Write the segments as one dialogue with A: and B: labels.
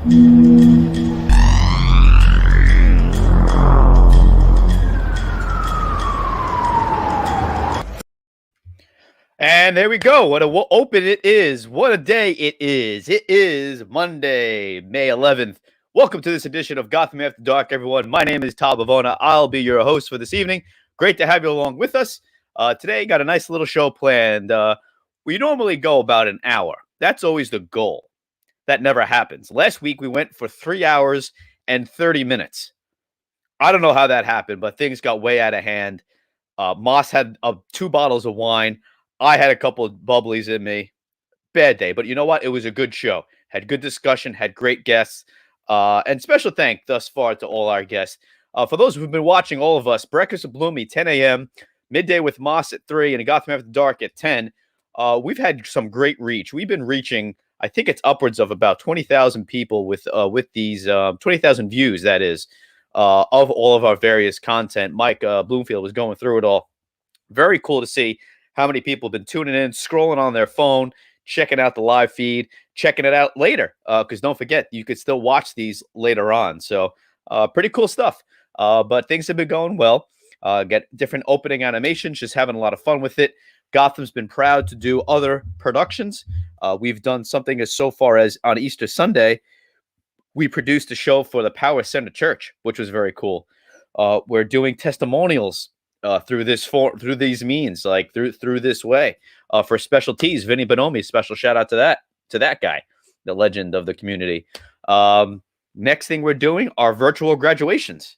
A: And there we go. What a open it is. What a day it is. It is Monday, May 11th. Welcome to this edition of Gotham After Dark, everyone. My name is Tal Bavona. I'll be your host for this evening. Great to have you along with us. Today, got a nice little show planned. We normally go about an hour. That's always the goal. That never happens. Last week, we went for 3 hours and 30 minutes. I don't know how that happened, but things got way out of hand. Moss had 2 bottles of wine. I had a couple of bubblies in me. Bad day, but you know what? It was a good show. Had good discussion, had great guests. And special thank thus far to all our guests. For those who've been watching all of us, Breakfast with Bloomy, 10 a.m., Midday with Moss at 3, and Gotham After Dark at 10. We've had some great reach. We've been reaching, I think it's upwards of about 20,000 people with these 20,000 views, that is, of all of our various content. Mike Bloomfield was going through it all. Very cool to see how many people have been tuning in, scrolling on their phone, checking out the live feed, checking it out later. Because don't forget, you could still watch these later on. So pretty cool stuff. But things have been going well. Get different opening animations, just having a lot of fun with it. Gotham's been proud to do other productions. We've done something as so far as on Easter Sunday, we produced a show for the Power Center Church, which was very cool. We're doing testimonials through these means, like through this way, for specialties. Vinny Bonomi, special shout out to that guy, the legend of the community. Next thing we're doing are virtual graduations.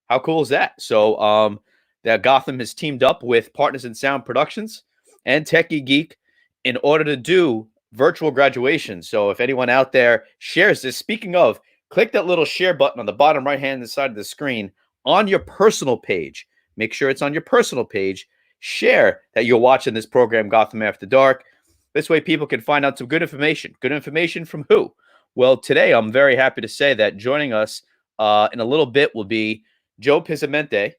A: How cool is that? So that Gotham has teamed up with Partners in Sound Productions and Techie Geek in order to do virtual graduations. So if anyone out there shares this, speaking of, click that little share button on the bottom right hand side of the screen on your personal page. Make sure it's on your personal page. Share that you're watching this program, Gotham After Dark. This way people can find out some good information. Good information from who? Well, today I'm very happy to say that joining us in a little bit will be Joe Pizzimenti,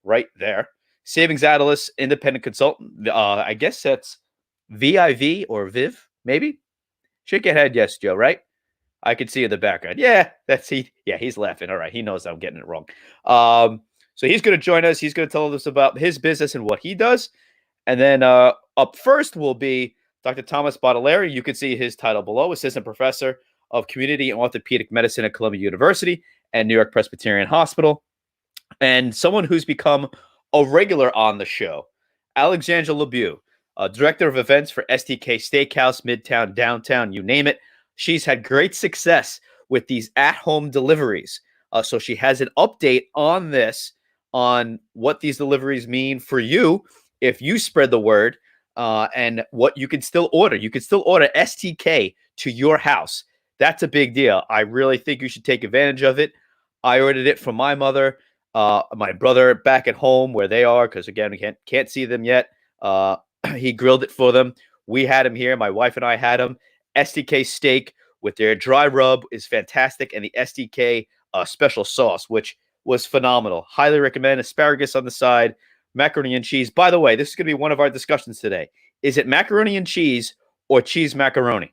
A: right there. Savings Analyst, independent consultant. I guess that's VIV or Viv, maybe? Shake your head, yes, Joe, right? I can see in the background. Yeah, that's he. Yeah, he's laughing. All right, he knows I'm getting it wrong. So he's going to join us. He's going to tell us about his business and what he does. And then up first will be Dr. Thomas Baudelaire. You can see his title below, Assistant Professor of Community and Orthopedic Medicine at Columbia University and New York Presbyterian Hospital. And someone who's become a regular on the show, Alexandra LoBue, Director of Events for STK Steakhouse, Midtown, Downtown, you name it. She's had great success with these at-home deliveries. So she has an update on this, on what these deliveries mean for you if you spread the word, and what you can still order. You can still order STK to your house. That's a big deal. I really think you should take advantage of it. I ordered it from my mother, my brother back at home where they are, because again, we can't see them yet. He grilled it for them. We had him here. My wife and I had him. STK steak with their dry rub is fantastic, and the STK special sauce, which was phenomenal. Highly recommend. Asparagus on the side, macaroni and cheese. By the way, this is going to be one of our discussions today. Is it macaroni and cheese or cheese macaroni?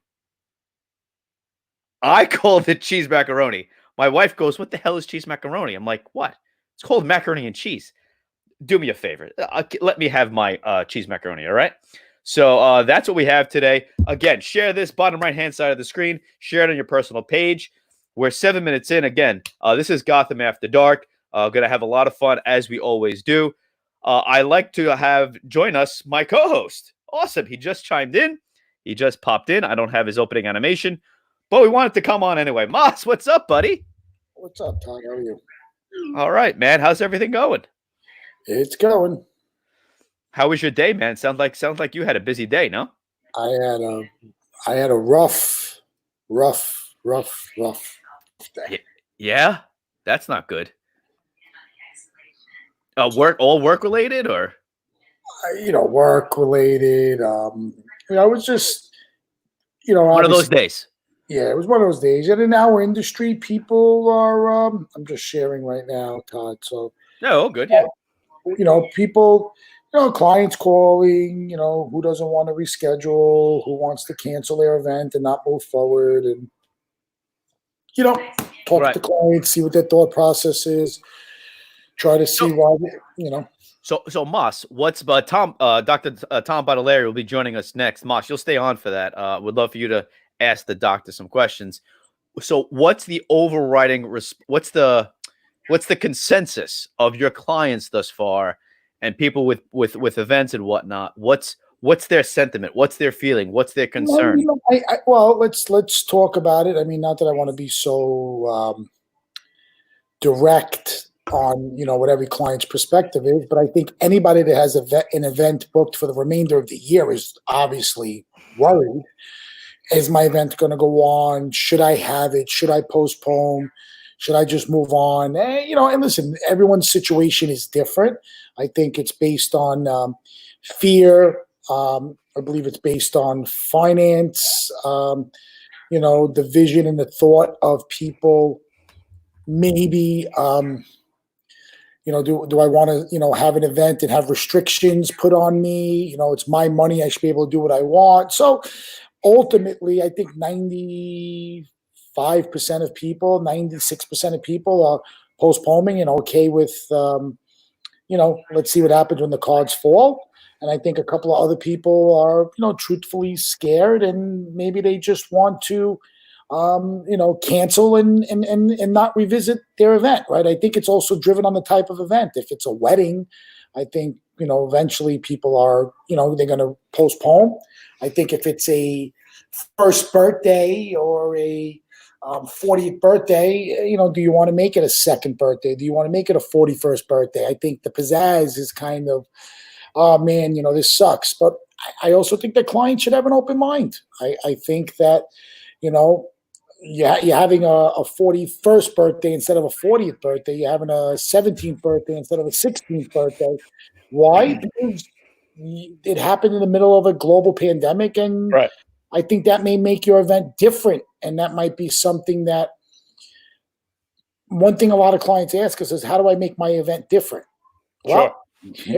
A: I called it cheese macaroni. My wife goes, "What the hell is cheese macaroni?" I'm like, "What? It's called macaroni and cheese." Do me a favor. Let me have my cheese macaroni, all right? So that's what we have today. Again, share this bottom right-hand side of the screen. Share it on your personal page. We're 7 minutes in. Again, this is Gotham After Dark. Going to have a lot of fun, as we always do. I like to have join us my co-host. Awesome. He just chimed in. He just popped in. I don't have his opening animation, but we wanted to come on anyway. Moss, what's up, buddy?
B: What's up, Todd? How are you?
A: All right, man. How's everything going?
B: It's going.
A: How was your day, man? Sounds like you had a busy day, no?
B: I had a rough day.
A: Yeah, that's not good. Work related, or
B: work related. I was just,
A: one of those days.
B: Yeah, it was one of those days. And in our industry, people are. I'm just sharing right now, Todd. So.
A: No, good. Yeah.
B: People. Clients calling, who doesn't want to reschedule, who wants to cancel their event and not move forward. And talk to clients, see what their thought process is, try to see why,
A: So Moss, what's Tom? Dr. Tom Baudelaire will be joining us next. Moss, you'll stay on for that. Would love for you to ask the doctor some questions. So, what's the overriding? What's the consensus of your clients thus far, and people with events and whatnot? What's their sentiment? What's their feeling? What's their concern?
B: Well, let's talk about it. I mean, not that I want to be so direct on what every client's perspective is, but I think anybody that has an event booked for the remainder of the year is obviously worried. Is my event going to go on? Should I have it? Should I postpone? Should I just move on? And listen, everyone's situation is different. I think it's based on fear. I believe it's based on finance. The vision and the thought of people. Maybe, do I want to, have an event and have restrictions put on me? It's my money. I should be able to do what I want. So ultimately, I think 95% of people, 96% of people are postponing and okay with, let's see what happens when the cards fall. And I think a couple of other people are, truthfully scared, and maybe they just want to, cancel and not revisit their event, right? I think it's also driven on the type of event. If it's a wedding, I think, eventually people are, they're going to postpone. I think if it's a first birthday or a 40th birthday, do you want to make it a second birthday? Do you want to make it a 41st birthday? I think the pizzazz is kind of, oh man, this sucks. But I also think that clients should have an open mind. I think that, you're having a 41st birthday instead of a 40th birthday. You're having a 17th birthday instead of a 16th birthday. Why? Because it happened in the middle of a global pandemic, and
A: right.
B: I think that may make your event different, and that might be something that one thing a lot of clients ask us is, how do I make my event different? Well,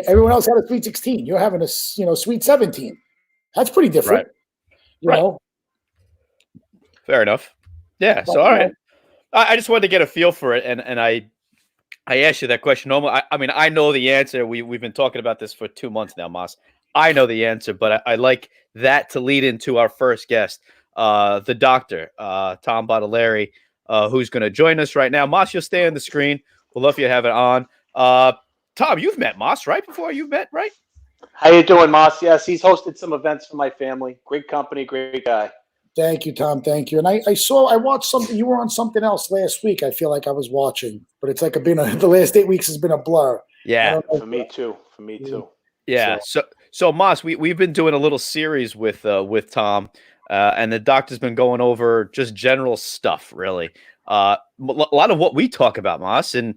B: everyone else had a Sweet 16. You're having a Sweet 17. That's pretty different.
A: Right. Fair enough. Yeah. So all right. I just wanted to get a feel for it, and I asked you that question. I mean, I know the answer. We've been talking about this for 2 months now, Moss. I know the answer, but I like that to lead into our first guest, the doctor, Tom Baudelaire, who's going to join us right now. Moss, you'll stay on the screen. We'll love you to have it on. Tom, you've met Moss, right? Before you've met, right?
C: How you doing, Moss? Yes, he's hosted some events for my family. Great company, great guy.
B: Thank you, Tom. Thank you. And I watched something. You were on something else last week. I feel like I was watching, but it's like the last 8 weeks has been a blur.
A: Yeah,
C: for me too.
A: Yeah. So Moss, we've been doing a little series with Tom, and the doctor's been going over just general stuff, really. A lot of what we talk about, Moss, and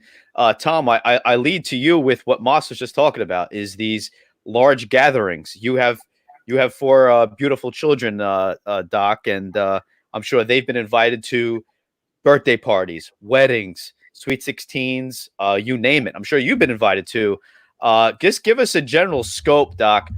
A: Tom, I lead to you with what Moss was just talking about, is these large gatherings. You have 4 beautiful children, Doc, and I'm sure they've been invited to birthday parties, weddings, Sweet 16s, you name it. I'm sure you've been invited to. Just give us a general scope, Doc.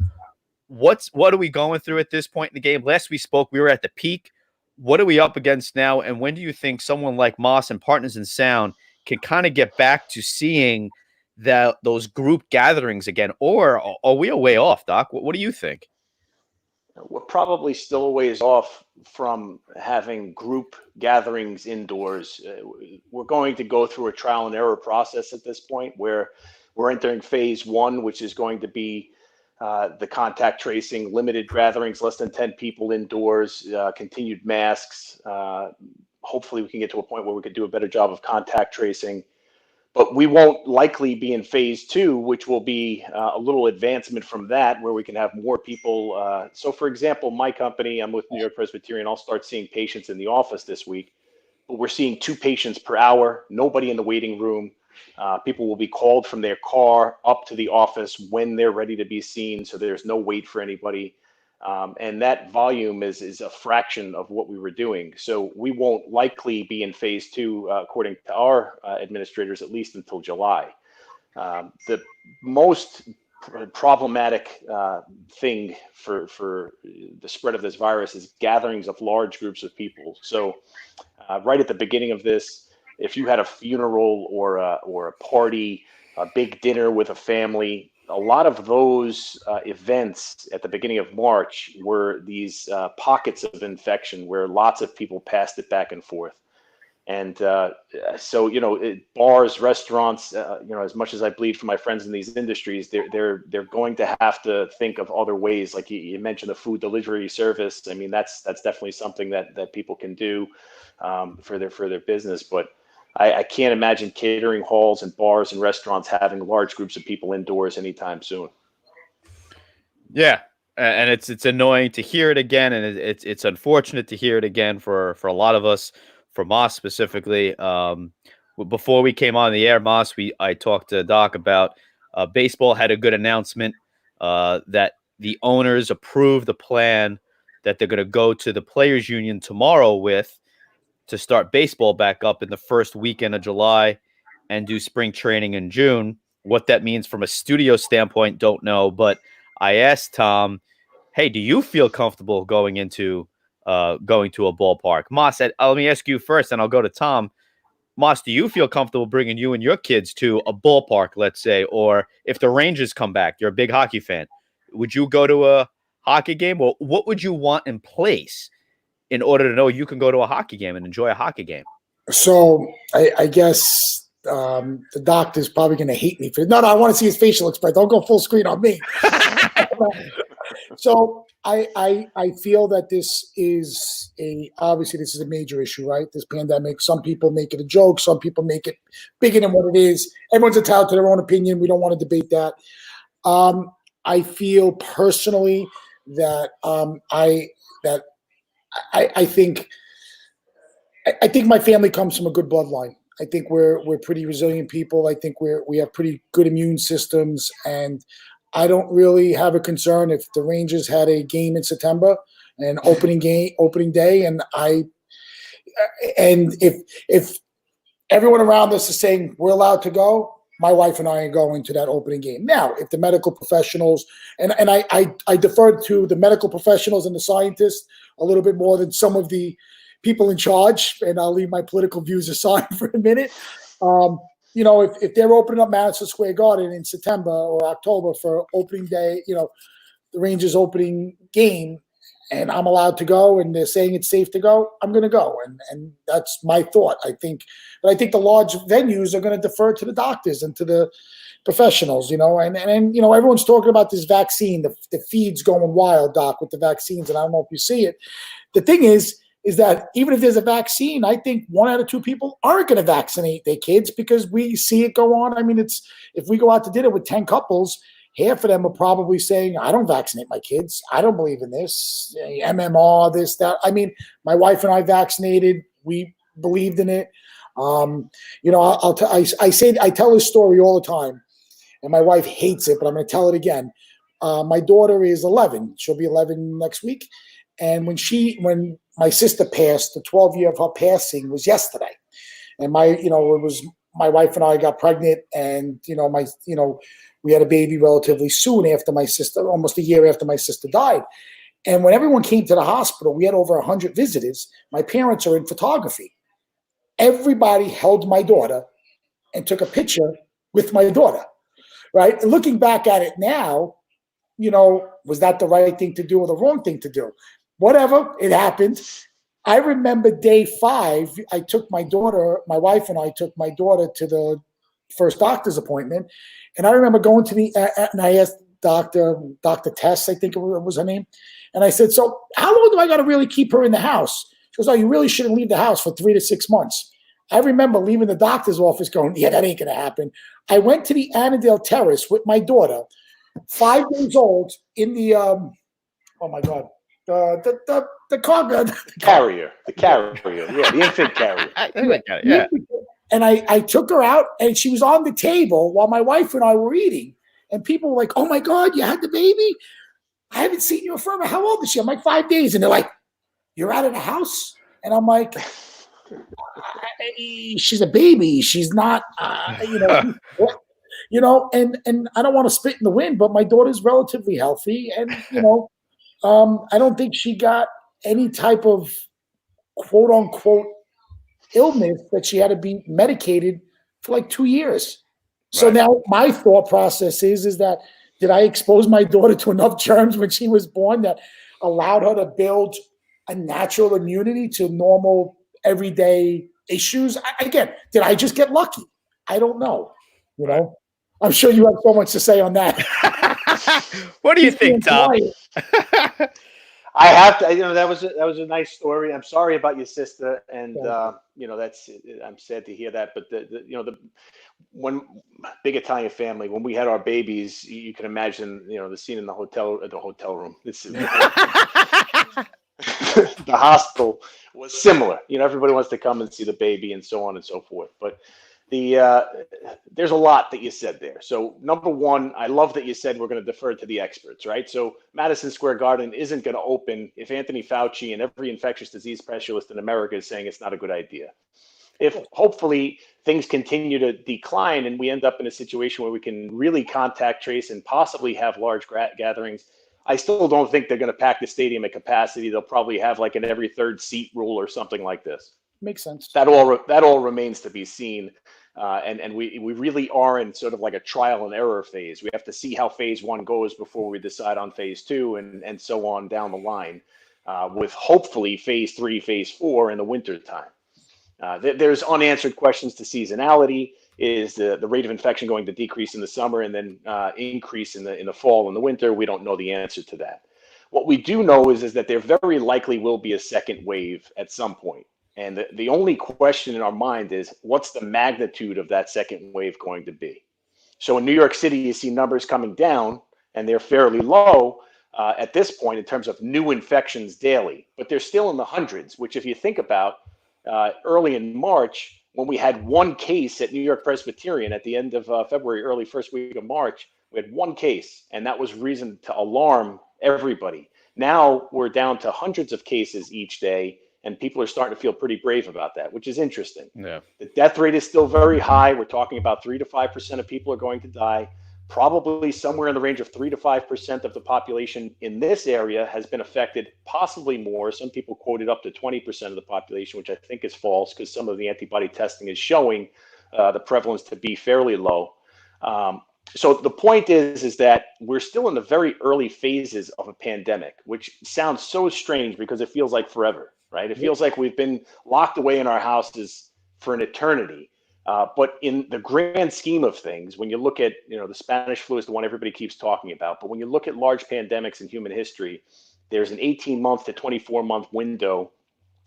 A: What are we going through at this point in the game? Last we spoke, we were at the peak. What are we up against now? And when do you think someone like Moss and Partners in Sound can kind of get back to seeing those group gatherings again? Or are we a way off, Doc? What do you think?
C: We're probably still a ways off from having group gatherings indoors. We're going to go through a trial and error process at this point, where we're entering phase 1, which is going to be the contact tracing, limited gatherings, less than 10 people indoors, continued masks. Hopefully we can get to a point where we could do a better job of contact tracing. But we won't likely be in phase 2, which will be a little advancement from that, where we can have more people. So, for example, my company, I'm with New York Presbyterian. I'll start seeing patients in the office this week, but we're seeing 2 patients per hour, nobody in the waiting room. People will be called from their car up to the office when they're ready to be seen, so there's no wait for anybody. And that volume is a fraction of what we were doing. So we won't likely be in phase 2, according to our administrators, at least until July. The most problematic thing for the spread of this virus is gatherings of large groups of people. So right at the beginning of this, if you had a funeral or a party, a big dinner with a family, a lot of those events at the beginning of March were these pockets of infection where lots of people passed it back and forth. And so, bars, restaurants, as much as I bleed for my friends in these industries, they're going to have to think of other ways. Like you mentioned, the food delivery service. I mean, that's definitely something that people can do for their business. But I can't imagine catering halls and bars and restaurants having large groups of people indoors anytime soon.
A: Yeah, and it's annoying to hear it again, and it's unfortunate to hear it again for a lot of us, for Moss specifically. Before we came on the air, Moss, I talked to Doc about baseball had a good announcement that the owners approved the plan that they're going to go to the players union tomorrow with to start baseball back up in the first weekend of July and do spring training in June. What that means from a studio standpoint, don't know. But I asked Tom, hey, do you feel comfortable going to a ballpark? Moss said, let me ask you first, and I'll go to Tom. Moss, do you feel comfortable bringing you and your kids to a ballpark, let's say, or if the Rangers come back, you're a big hockey fan, would you go to a hockey game, or what would you want in place in order to know you can go to a hockey game and enjoy a hockey game?
B: So I guess the doctor's probably going to hate me for no. I want to see his facial expression. Don't go full screen on me. So I feel that this is obviously this is a major issue, right? This pandemic. Some people make it a joke. Some people make it bigger than what it is. Everyone's entitled to their own opinion. We don't want to debate that. I feel personally that I think my family comes from a good bloodline. I think we're pretty resilient people. I think we have pretty good immune systems, and I don't really have a concern if the Rangers had a game in September, an opening day, and if everyone around us is saying we're allowed to go, my wife and I are going to that opening game. Now, if the medical professionals, and I defer to the medical professionals and the scientists a little bit more than some of the people in charge, and I'll leave my political views aside for a minute. If they're opening up Madison Square Garden in September or October for opening day, the Rangers opening game, and I'm allowed to go, and they're saying it's safe to go, I'm going to go, and that's my thought. I think the large venues are going to defer to the doctors and to the professionals, and everyone's talking about this vaccine. The feed's going wild, Doc, with the vaccines, and I don't know if you see it. The thing is that even if there's a vaccine, I think 1 out of 2 people aren't going to vaccinate their kids because we see it go on. I mean, if we go out to dinner with 10 couples, half of them are probably saying, I don't vaccinate my kids. I don't believe in this, MMR, this, that. I mean, my wife and I vaccinated. We believed in it. I tell this story all the time, and my wife hates it, but I'm going to tell it again. My daughter is 11. She'll be 11 next week. And when my sister passed, the 12th year of her passing was yesterday. And it was my wife and I got pregnant, and we had a baby relatively soon after my sister, almost a year after my sister died. And when everyone came to the hospital, we had over 100 visitors. My parents are in photography. Everybody held my daughter and took a picture with my daughter, right? And looking back at it now, was that the right thing to do or the wrong thing to do? Whatever, it happened. I remember day 5, my wife and I took my daughter to the first doctor's appointment. And I remember going to and I asked Dr. Tess, I think it was her name. And I said, so how long do I got to really keep her in the house? She goes, oh, you really shouldn't leave the house for 3 to 6 months. I remember leaving the doctor's office going, yeah, that ain't going to happen. I went to the Annandale Terrace with my daughter, 5 days old, in the, oh my God, the
C: carrier, yeah, the infant carrier.
A: Yeah.
B: And I took her out, and she was on the table while my wife and I were eating. And people were like, oh my God, you had the baby? I haven't seen you in forever. How old is she? I'm like, 5 days. And they're like, you're out of the house? And I'm like, she's a baby. She's not, and I don't want to spit in the wind, but my daughter's relatively healthy. And, I don't think she got any type of quote unquote illness that she had to be medicated for like 2 years. So
A: Right.
B: now my thought process is that did I expose my daughter to enough germs when she was born that allowed her to build a natural immunity to normal everyday issues? Again, did I just get lucky? I don't know. You
A: Right.
B: know, I'm sure you have so much to say on that.
A: What do you
B: He's being
A: think, Tom?
B: quiet.
C: I have to, that was a nice story. I'm sorry about your sister, and I'm sad to hear that. But the when big Italian family, when we had our babies, you can imagine, the scene in the hotel room. This is the hospital was similar. Everybody wants to come and see the baby and so on and so forth. But there's a lot that you said there. So number one, I love that you said we're going to defer to the experts, right? So Madison Square Garden isn't going to open if Anthony Fauci and every infectious disease specialist in America is saying it's not a good idea. If hopefully things continue to decline and we end up in a situation where we can really contact trace and possibly have large gatherings, I still don't think they're going to pack the stadium at capacity. They'll probably have like an every third seat rule or something like this.
B: Makes sense.
C: That all remains to be seen. And we really are in sort of like a trial and error phase. We have to see how phase one goes before we decide on phase two and so on down the line, with hopefully phase three, phase four in the winter time. There's unanswered questions to seasonality. Is the rate of infection going to decrease in the summer and then increase in the fall and the winter? We don't know the answer to that. What we do know is that there very likely will be a second wave at some point. And the only question in our mind is, what's the magnitude of that second wave going to be? So in New York City, you see numbers coming down, and they're fairly low at this point in terms of new infections daily. But they're still in the hundreds, which if you think about early in March, when we had one case at New York Presbyterian at the end of February, early first week of March, we had one case, and that was reason to alarm everybody. Now we're down to hundreds of cases each day, and people are starting to feel pretty brave about that, which is interesting.
A: Yeah.
C: The death rate is still very high. We're talking about 3 to 5% of people are going to die. Probably somewhere in the range of 3 to 5% of the population in this area has been affected, possibly more. Some people quoted up to 20% of the population, which I think is false because some of the antibody testing is showing the prevalence to be fairly low. So the point is that we're still in the very early phases of a pandemic, which sounds so strange because it feels like forever, right? It feels like we've been locked away in our houses for an eternity. But in the grand scheme of things, when you look at, the Spanish flu is the one everybody keeps talking about. But when you look at large pandemics in human history, there's an 18-month to 24-month window.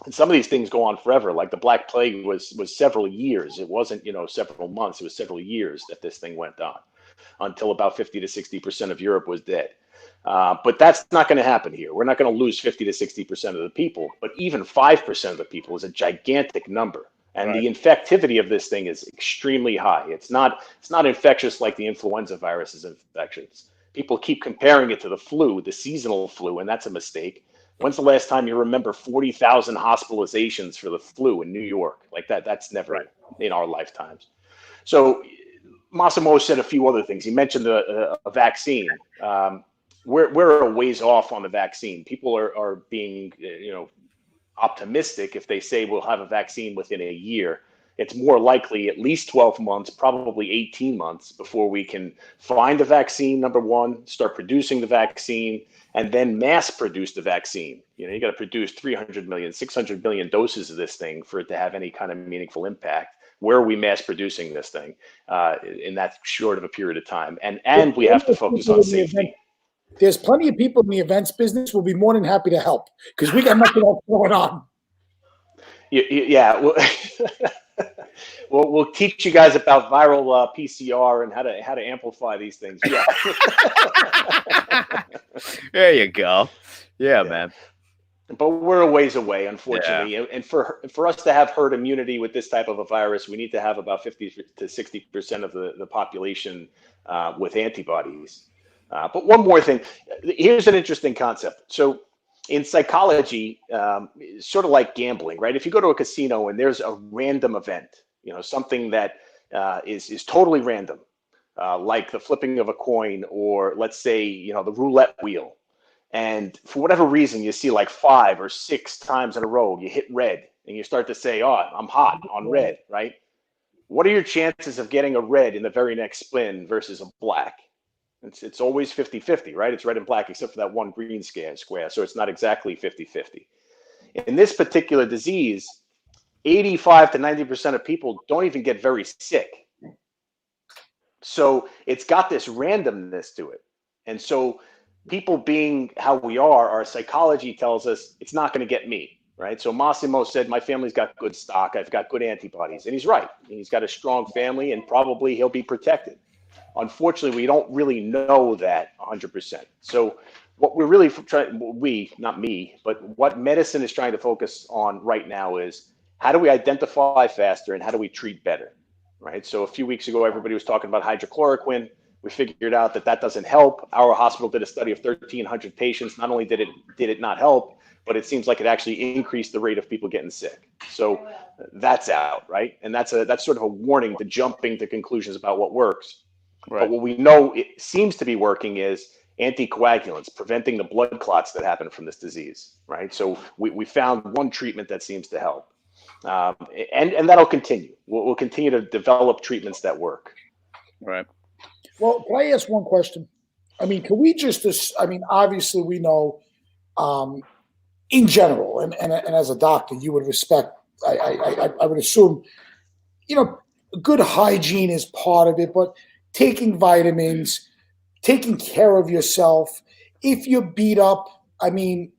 C: And some of these things go on forever. Like the Black Plague was several years. It wasn't, several months. It was several years that this thing went on until about 50 to 60% of Europe was dead. But that's not going to happen here. We're not going to lose 50 to 60% of the people. But even 5% of the people is a gigantic number. And
A: Right.
C: the infectivity of this thing is extremely high. It's not infectious like the influenza virus is infectious. People keep comparing it to the flu, the seasonal flu, and that's a mistake. When's the last time you remember 40,000 hospitalizations for the flu in New York? Like that, that's never in our lifetimes. So Massimo said a few other things. He mentioned a vaccine. We're a ways off on the vaccine. People are being, optimistic if they say we'll have a vaccine within a year. It's more likely at least 12 months, probably 18 months before we can find the vaccine, number one, start producing the vaccine, and then mass produce the vaccine. You got to produce 300 million, 600 million doses of this thing for it to have any kind of meaningful impact. Where are we mass producing this thing in that short of a period of time? And we have to focus on safety.
B: There's plenty of people in the events business who will be more than happy to help because we got nothing else going on.
C: Yeah. We'll teach you guys about viral PCR and how to amplify these things. Yeah.
A: There you go. Yeah, man.
C: But we're a ways away, unfortunately. Yeah. And for us to have herd immunity with this type of a virus, we need to have about 50 to 60% of the population with antibodies. But one more thing, here's an interesting concept. So in psychology, sort of like gambling, right? If you go to a casino and there's a random event, something that is totally random, like the flipping of a coin, or let's say, the roulette wheel. And for whatever reason, you see like 5 or 6 times in a row, you hit red. and you start to say, oh, I'm hot on red, right? What are your chances of getting a red in the very next spin versus a black? It's always 50-50, right? It's red and black except for that one green square, so it's not exactly 50-50. In this particular disease, 85 to 90% of people don't even get very sick. So it's got this randomness to it. And so people being how we are, our psychology tells us it's not going to get me, right? So Massimo said, my family's got good stock. I've got good antibodies. And he's right. He's got a strong family and probably he'll be protected. Unfortunately, we don't really know that 100%. So what we're really trying, not me, but what medicine is trying to focus on right now is how do we identify faster and how do we treat better, right? So a few weeks ago, everybody was talking about hydrochloroquine. We figured out that that doesn't help. Our hospital did a study of 1,300 patients. Not only did it not help, but it seems like it actually increased the rate of people getting sick. So that's out, right? And that's sort of a warning to jumping to conclusions about what works. Right. But what we know it seems to be working is anticoagulants, preventing the blood clots that happen from this disease, right? So we found one treatment that seems to help. And that'll continue. We'll continue to develop treatments that work. Right.
B: Well, can I ask one question? I mean, can we just, I mean, obviously we know in general, and as a doctor, you would respect, I would assume, you know, good hygiene is part of it, but taking vitamins, taking care of yourself. If you're beat up, I mean,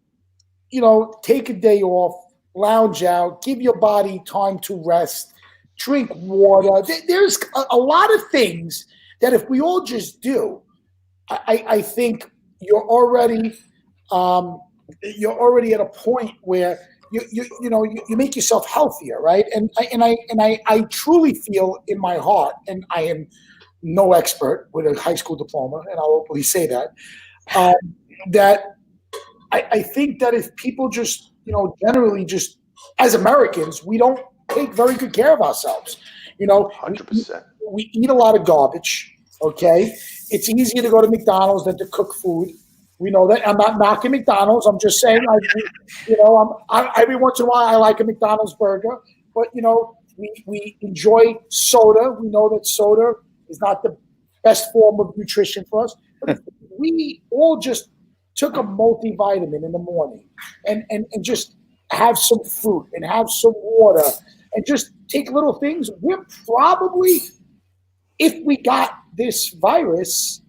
B: you know, take a day off, lounge out, give your body time to rest, drink water. There's a lot of things that if we all just do, I think you're already at a point where you make yourself healthier, right? And I truly feel in my heart, and I am no expert with a high school diploma, and I'll openly say that, that I think that if people just, generally just as Americans, we don't take very good care of ourselves.
C: 100%.
B: We eat a lot of garbage, okay? It's easier to go to McDonald's than to cook food. We know that. I'm not knocking McDonald's. I'm just saying, every once in a while I like a McDonald's burger. But, we enjoy soda. We know that soda is not the best form of nutrition for us. But if we all just took a multivitamin in the morning and just have some fruit and have some water and just take little things, we're probably, if we got this virus,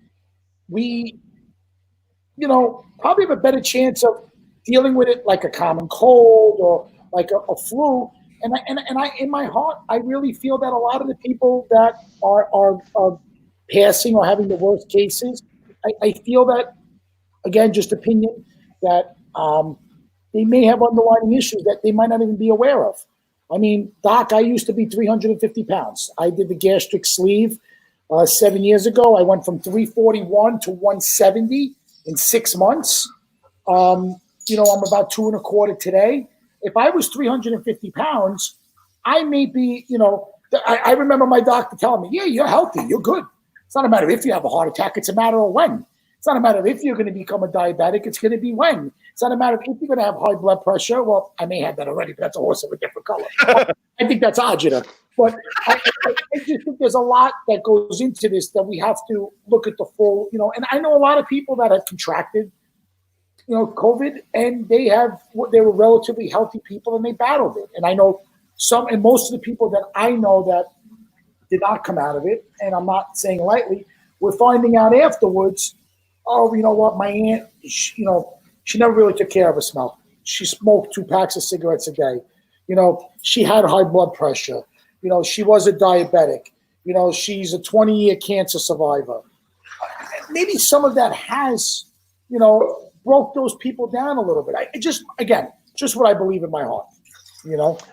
B: we, probably have a better chance of dealing with it like a common cold or like a flu. And I, in my heart, I really feel that a lot of the people that are passing or having the worst cases, I feel that, again, just opinion, that they may have underlying issues that they might not even be aware of. I mean, Doc, I used to be 350 pounds. I did the gastric sleeve 7 years ago. I went from 341 to 170 in 6 months. I'm about 2.25 today. If I was 350 pounds, I may be, I remember my doctor telling me, yeah, you're healthy, you're good. It's not a matter of if you have a heart attack, it's a matter of when. It's not a matter of if you're going to become a diabetic, it's going to be when. It's not a matter of if you're going to have high blood pressure. Well, I may have that already, but that's a horse of a different color. I think that's agita. But I just think there's a lot that goes into this that we have to look at the full, and I know a lot of people that have contracted, COVID, and they were relatively healthy people and they battled it. And I know most of the people that I know that did not come out of it, and I'm not saying lightly, we're finding out afterwards, oh, you know what, my aunt, she never really took care of her smell. She smoked 2 packs of cigarettes a day. She had high blood pressure. She was a diabetic. She's a 20-year cancer survivor. Maybe some of that has, broke those people down a little bit. Just what I believe in my heart.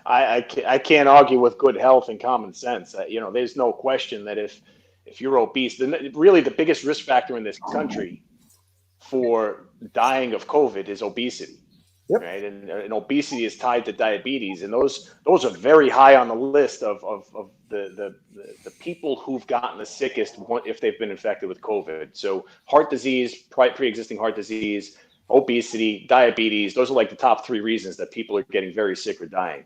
C: I can't argue with good health and common sense. There's no question that if you're obese, then really the biggest risk factor in this country for dying of COVID is obesity. Yep. Right, and obesity is tied to diabetes, and those are very high on the list of the people who've gotten the sickest if they've been infected with COVID. So heart disease, pre-existing heart disease, obesity, diabetes, those are like the top 3 reasons that people are getting very sick or dying.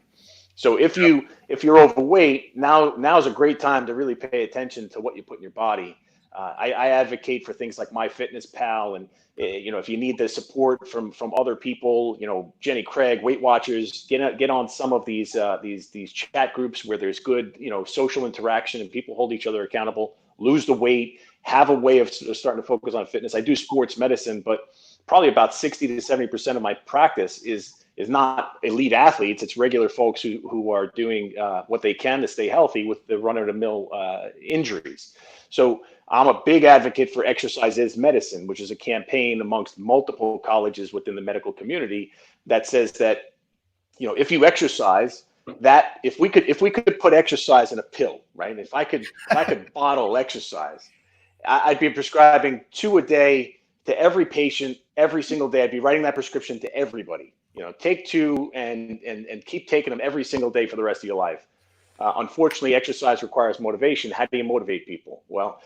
C: So if you're overweight, now's a great time to really pay attention to what you put in your body. I advocate for things like MyFitnessPal, and if you need the support from other people, Jenny Craig, Weight Watchers, get on some of these chat groups where there's good social interaction and people hold each other accountable. Lose the weight, have a way of starting to focus on fitness. I do sports medicine, but probably about 60 to 70% of my practice is not elite athletes. It's regular folks who are doing what they can to stay healthy with the run-of-the-mill injuries. So I'm a big advocate for Exercise is Medicine, which is a campaign amongst multiple colleges within the medical community that says that, if you exercise, that if we could put exercise in a pill, right? If I could bottle exercise, I'd be prescribing 2 a day to every patient every single day. I'd be writing that prescription to everybody. Take 2 and keep taking them every single day for the rest of your life. Unfortunately, exercise requires motivation. How do you motivate people? Well,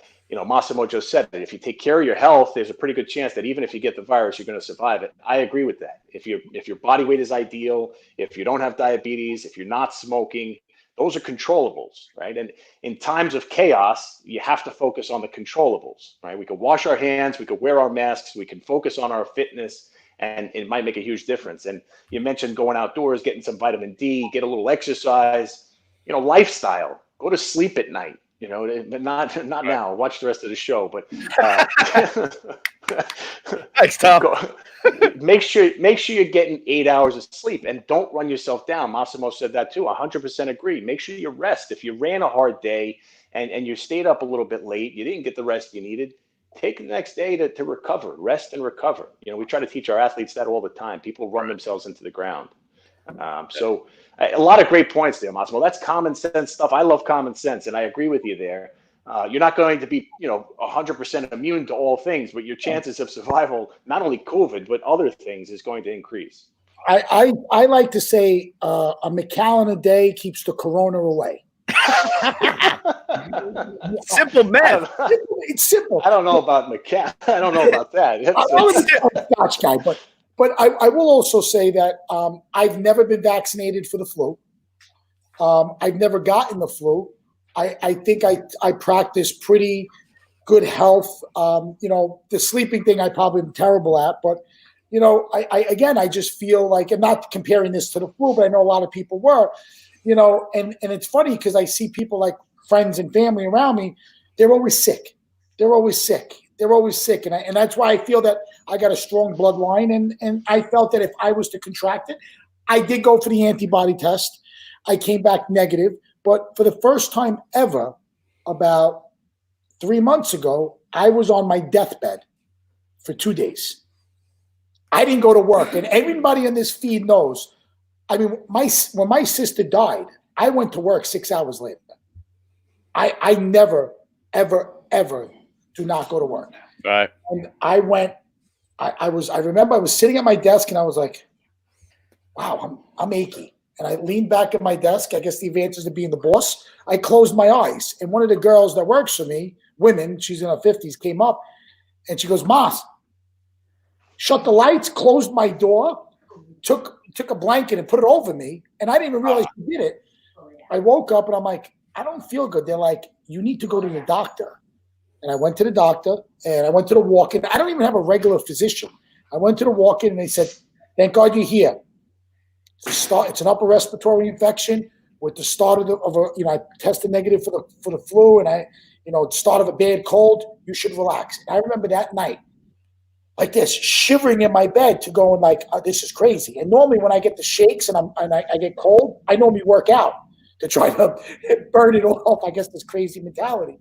C: Massimo just said that if you take care of your health, there's a pretty good chance that even if you get the virus, you're going to survive it. I agree with that. If your body weight is ideal, if you don't have diabetes, if you're not smoking, those are controllables, right? And in times of chaos, you have to focus on the controllables, right? We can wash our hands, we can wear our masks, we can focus on our fitness, and it might make a huge difference. And you mentioned going outdoors, getting some vitamin D, get a little exercise, lifestyle, go to sleep at night, but not now. Watch the rest of the show, but
A: Thanks, Tom.
C: Make sure you're getting 8 hours of sleep, and don't run yourself down. Massimo said that too. 100% agree. Make sure you rest. If you ran a hard day and you stayed up a little bit late, you didn't get the rest you needed, take the next day to recover, rest and recover. We try to teach our athletes that all the time. People run themselves into the ground. So a lot of great points there, Massimo. That's common sense stuff. I love common sense, and I agree with you there. You're not going to be, 100% immune to all things, but your chances of survival, not only COVID, but other things, is going to increase.
B: I like to say a McAllen a day keeps the corona away.
A: Simple math.
B: It's simple.
C: I don't know about McAllen. I don't know about that.
B: I'm a Scotch guy, but I will also say that I've never been vaccinated for the flu. I've never gotten the flu. I think I practice pretty good health. The sleeping thing I probably am terrible at, but I just feel like, I'm not comparing this to the flu, but I know a lot of people were, and it's funny because I see people like friends and family around me, they're always sick. And that's why I feel that I got a strong bloodline. And I felt that if I was to contract it, I did go for the antibody test. I came back negative. But for the first time ever, about 3 months ago, I was on my deathbed for 2 days. I didn't go to work. And everybody in this feed knows. I mean, when my sister died, I went to work 6 hours later. I never, ever, ever do not go to work.
A: Right.
B: And I went, I remember I was sitting at my desk and I was like, wow, I'm achy. And I leaned back at my desk. I guess the advantage of being the boss. I closed my eyes. And one of the girls that works for me, women, she's in her 50s, came up and she goes, Mas, shut the lights, closed my door, took a blanket and put it over me. And I didn't even realize she did it. I woke up and I'm like, I don't feel good. They're like, you need to go to the doctor. And I went to the doctor and I went to the walk-in. I don't even have a regular physician. I went to the walk-in and they said, thank God you're here. It's an upper respiratory infection with the start I tested negative for the flu and start of a bad cold. You should relax. And I remember that night, like this, shivering in my bed to going like, oh, this is crazy. And normally when I get the shakes and I get cold, I normally work out to try to burn it off. I guess this crazy mentality.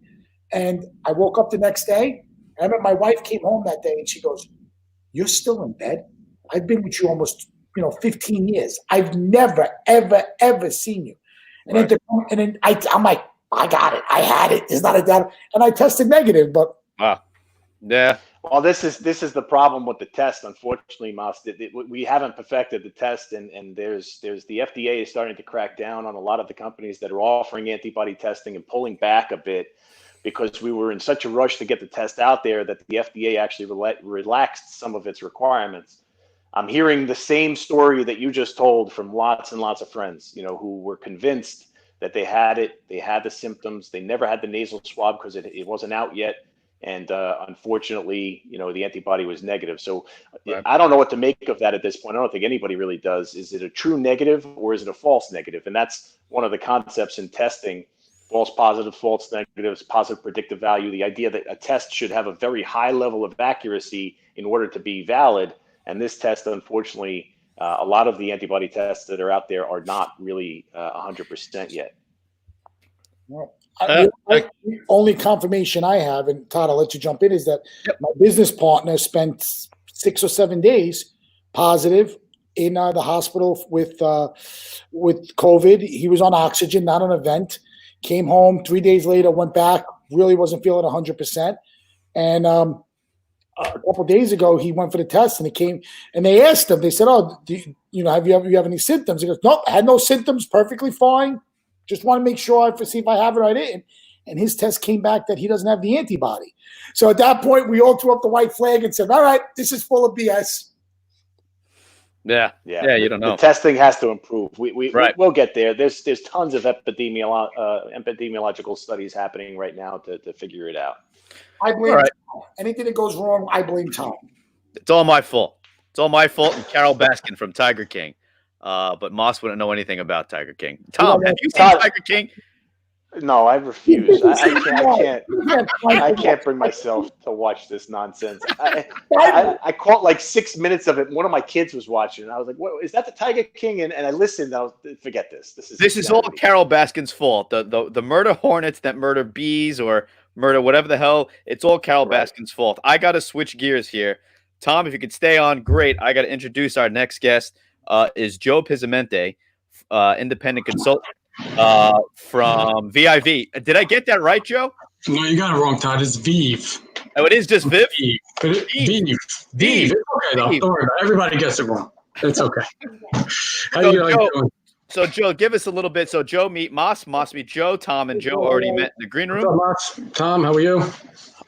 B: And I woke up the next day. I remember my wife came home that day and she goes, you're still in bed? I've been with you almost 15 years. I've never, ever, ever seen you. And right. then I'm like, I got it. I had it. There's not a doubt. And I tested negative, but
A: yeah.
C: Well, this is the problem with the test. Unfortunately, Mas, we haven't perfected the test, and there's the FDA is starting to crack down on a lot of the companies that are offering antibody testing and pulling back a bit because we were in such a rush to get the test out there that the FDA actually relaxed some of its requirements. I'm hearing the same story that you just told from lots and lots of friends, who were convinced that they had it, they had the symptoms, they never had the nasal swab because it wasn't out yet. And unfortunately, the antibody was negative. So
A: Right.
C: I don't know what to make of that at this point. I don't think anybody really does. Is it a true negative or is it a false negative? And that's one of the concepts in testing: false positives, false negatives, positive predictive value. The idea that a test should have a very high level of accuracy in order to be valid. And this test, unfortunately, a lot of the antibody tests that are out there are not really 100% yet.
B: Well, the only confirmation I have, and Todd, I'll let you jump in, is that my business partner spent 6 or 7 days positive in the hospital with COVID. He was on oxygen, not on a vent. Came home 3 days later, went back, really wasn't feeling 100%. And a couple of days ago, he went for the test, and it came. And they asked him. They said, "Oh, have you have any symptoms?" He goes, "Nope, I had no symptoms, perfectly fine. Just want to make sure see if I have it or I didn't." And his test came back that he doesn't have the antibody. So at that point, we all threw up the white flag and said, "All right, this is full of BS."
A: Yeah. You don't know.
C: The testing has to improve. We'll get there. There's tons of epidemiological studies happening right now to figure it out.
B: I blame Tom. Anything that goes wrong, I blame Tom.
A: It's all my fault. It's all my fault and Carol Baskin from Tiger King. But Moss wouldn't know anything about Tiger King. Tom, have you seen Tiger King?
C: No, I refuse. I can't bring myself to watch this nonsense. I caught like 6 minutes of it. One of my kids was watching, and I was like, "What is that? The Tiger King?" And I listened. Forget this. This is
A: all Carol Baskin's fault. The murder hornets that murder bees or murder whatever the hell. It's all Carol Baskin's fault. I got to switch gears here. Tom, if you could stay on, great. I got to introduce our next guest. Is Joe Pizzimenti, independent consultant from VIV. Did I get that right, Joe?
D: No, you got it wrong, Todd. It's Vive.
A: Oh, it is just Viv?
D: Vive. Vive. It's okay, though. Don't worry about it. Everybody gets it wrong. It's okay. How you doing?
A: So, Joe, give us a little bit. So, Joe meet Moss. Moss meet Joe. Tom and Joe already met in the green room.
D: What's up, Moss? Tom, how are you?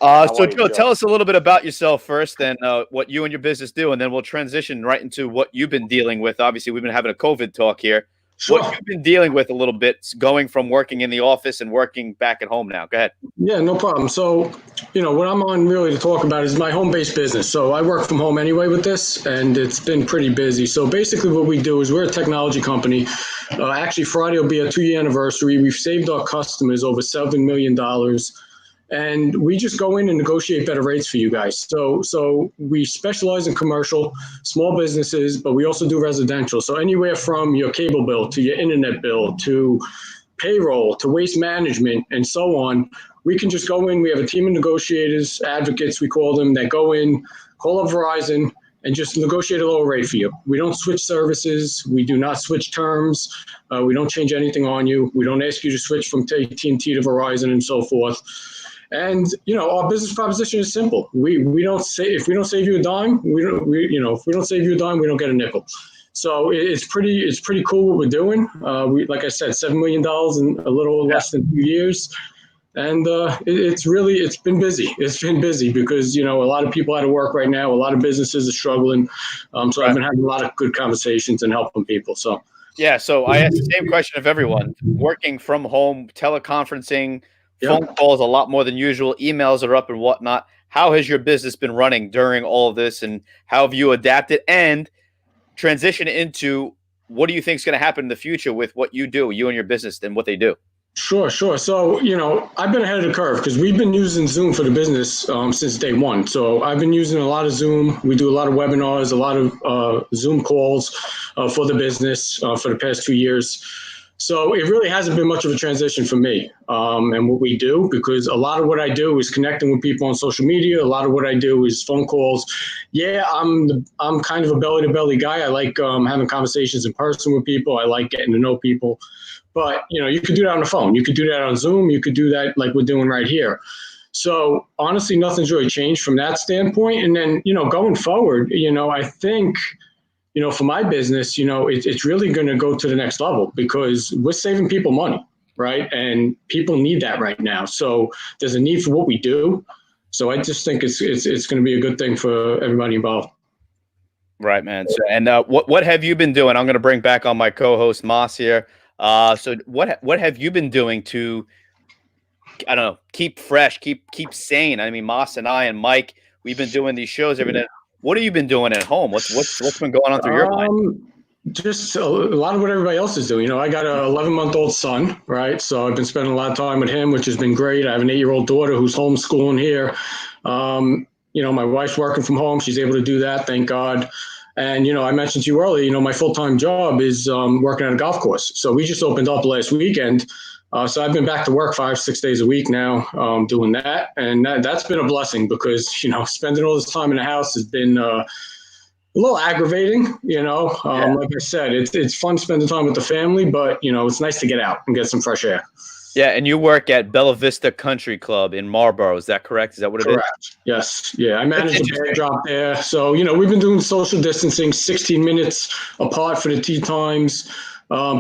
A: So, Joe, tell us a little bit about yourself first and what you and your business do, and then we'll transition right into what you've been dealing with. Obviously, we've been having a COVID talk here. Sure. What you've been dealing with a little bit, going from working in the office and working back at home now. Go ahead.
D: Yeah, no problem. So, what I'm on really to talk about is my home-based business. So I work from home anyway with this, and it's been pretty busy. So basically what we do is we're a technology company. Actually, Friday will be a 2-year anniversary. We've saved our customers over $7 million. And we just go in and negotiate better rates for you guys. So we specialize in commercial, small businesses, but we also do residential. So anywhere from your cable bill to your internet bill to payroll to waste management and so on, we can just go in. We have a team of negotiators, advocates, we call them, that go in, call up Verizon, and just negotiate a lower rate for you. We don't switch services. We do not switch terms. We don't change anything on you. We don't ask you to switch from AT&T to Verizon and so forth. And our business proposition is simple. We don't say, if we don't save you a dime, if we don't save you a dime, we don't get a nickel. So it's pretty cool what we're doing. We, like I said, $7 million in a little less than 2 years. And it's been busy. It's been busy because, a lot of people out of work right now. A lot of businesses are struggling. So I've been having a lot of good conversations and helping people. So
A: yeah. So I asked the same question of everyone. Working from home, teleconferencing, phone calls a lot more than usual. Emails are up and whatnot. How has your business been running during all of this, and how have you adapted and transition into what do you think is going to happen in the future with what you do, you and your business, and what they do?
D: Sure. So, I've been ahead of the curve because we've been using Zoom for the business since day one. So I've been using a lot of Zoom. We do a lot of webinars, a lot of Zoom calls for the business for the past 2 years. So it really hasn't been much of a transition for me and what we do, because a lot of what I do is connecting with people on social media. A lot of what I do is phone calls. Yeah, I'm kind of a belly-to-belly guy. I like having conversations in person with people. I like getting to know people. But, you could do that on the phone. You could do that on Zoom. You could do that like we're doing right here. So honestly, nothing's really changed from that standpoint. And then, going forward, I think – for my business, it's really going to go to the next level because we're saving people money, right? And people need that right now. So there's a need for what we do. So I just think it's going to be a good thing for everybody involved.
A: Right, man. So, and what have you been doing? I'm going to bring back on my co-host Moss here. So what have you been doing to, I don't know, keep fresh, keep sane? I mean, Moss and I and Mike, we've been doing these shows every day. What have you been doing at home? What's been going on through your mind?
D: Just a lot of what everybody else is doing. You know, I got an 11-month-old son, right? So I've been spending a lot of time with him, which has been great. I have an 8-year-old daughter who's homeschooling here. You know, my wife's working from home. She's able to do that, thank God. And, you know, I mentioned to you earlier, you know, my full-time job is working at a golf course. So we just opened up last weekend. So I've been back to work 5-6 days a week now, doing that. And that's been a blessing because, you know, spending all this time in the house has been a little aggravating, you know. Like I said, it's fun spending time with the family, but, you know, it's nice to get out and get some fresh air.
A: Yeah, and you work at Bella Vista Country Club in Marlboro. Is that correct? Is that what it is?
D: Correct. Yes. Yeah, I manage a bag drop there. So, you know, we've been doing social distancing, 16 minutes apart for the tee times.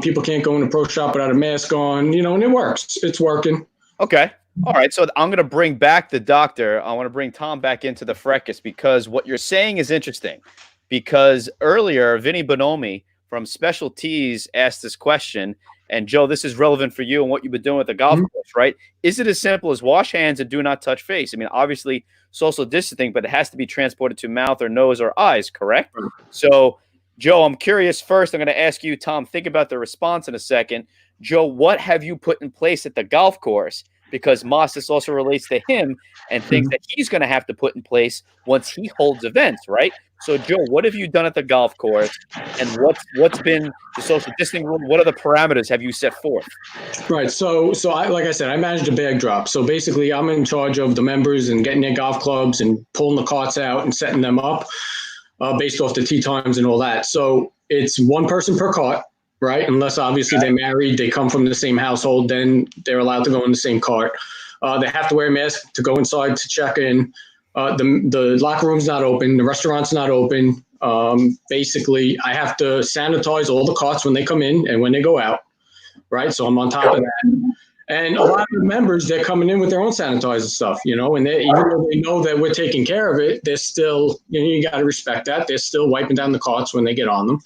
D: People can't go in the pro shop without a mask on, you know, and it works. It's working.
A: Okay. All right. So I'm going to bring back the doctor. I want to bring Tom back into the fracas because what you're saying is interesting. Because earlier, Vinny Bonomi from Special Tees asked this question. And Joe, this is relevant for you and what you've been doing with the golf course, right? Is it as simple as wash hands and do not touch face? I mean, obviously social distancing, but it has to be transported to mouth or nose or eyes, correct? So, Joe, I'm curious first. I'm going to ask you, Tom, think about the response in a second. Joe, what have you put in place at the golf course? Because Moss, this also relates to him and things that he's going to have to put in place once he holds events, right? So, Joe, what have you done at the golf course, and what's been the social distancing rule? What are the parameters have you set forth?
D: Right. So I, like I said, I manage a bag drop. So basically, I'm in charge of the members and getting their golf clubs and pulling the carts out and setting them up based off the tee times and all that. So it's one person per cart, right? Unless obviously they're married, they come from the same household, then they're allowed to go in the same cart. They have to wear a mask to go inside to check in. The locker room's not open. The restaurant's not open. Basically, I have to sanitize all the carts when they come in and when they go out, right? So I'm on top of that. And a lot of the members, they're coming in with their own sanitizer stuff, you know, and even though they know that we're taking care of it, they're still, you know, you got to respect that. They're still wiping down the carts when they get on them,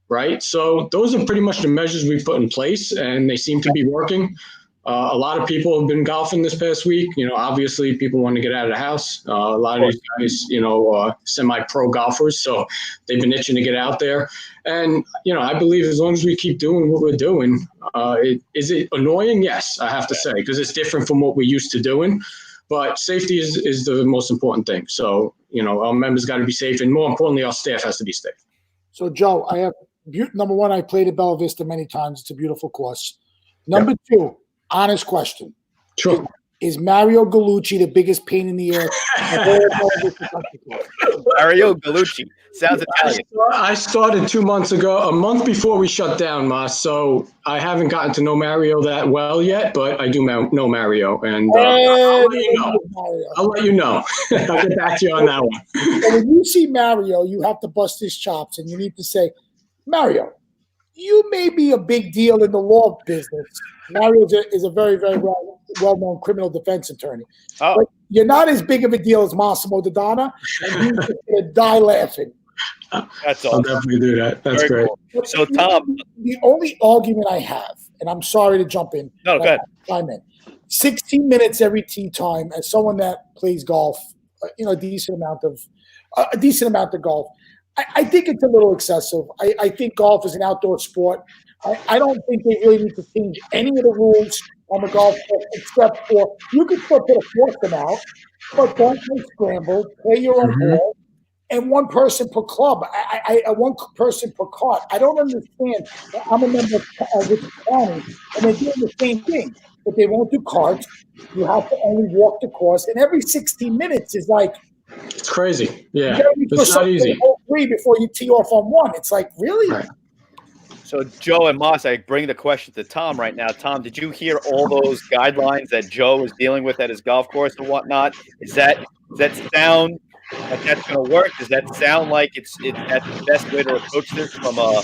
D: right? So those are pretty much the measures we've put in place, and they seem to be working. A lot of people have been golfing this past week. You know, obviously people want to get out of the house. A lot of these guys, you know, semi-pro golfers, so they've been itching to get out there. And, you know, I believe as long as we keep doing what we're doing, is it annoying? Yes, I have to say, because it's different from what we're used to doing. But safety is the most important thing. So, you know, our members got to be safe, and more importantly, our staff has to be safe.
B: So, Joe, I have number one, I played at Bella Vista many times. It's a beautiful course. Number two, honest question.
D: Sure.
B: Is Mario Gallucci the biggest pain in the ass?
A: Mario Gallucci. Sounds Italian.
D: I started 2 months ago, a month before we shut down, Mas. So I haven't gotten to know Mario that well yet, but I do know Mario. And I'll let you know. I'll let you know. I'll get back to you on that one.
B: So when you see Mario, you have to bust his chops, and you need to say, Mario, you may be a big deal in the law business. Mario is a very, very well-known criminal defense attorney.
A: Oh.
B: But you're not as big of a deal as Massimo Dodonna, and he's going to die laughing.
A: That's awesome.
D: I'll definitely do that. That's
A: Very
D: great.
A: Cool. So, Tom.
B: The only argument I have, and I'm sorry to jump in.
A: No, go ahead.
B: Chime in. 16 minutes every tee time, as someone that plays golf, you know, a decent amount of golf. I think it's a little excessive. I think golf is an outdoor sport. I don't think they really need to change any of the rules on the golf course except for you can still put a foursome out, but don't play scramble, play your own ball, and one person per club. One person per cart. I don't understand. I'm a member of the county, and they're doing the same thing, but they won't do carts. You have to only walk the course, and every 16 minutes is like.
D: It's crazy. Yeah, it's not easy.
B: Three before you tee off on one. It's like, really?
D: Right.
A: So, Joe and Moss, I bring the question to Tom right now. Tom, did you hear all those guidelines that Joe is dealing with at his golf course and whatnot? Does that sound like that's going to work? Does that sound like that's the best way to approach this from a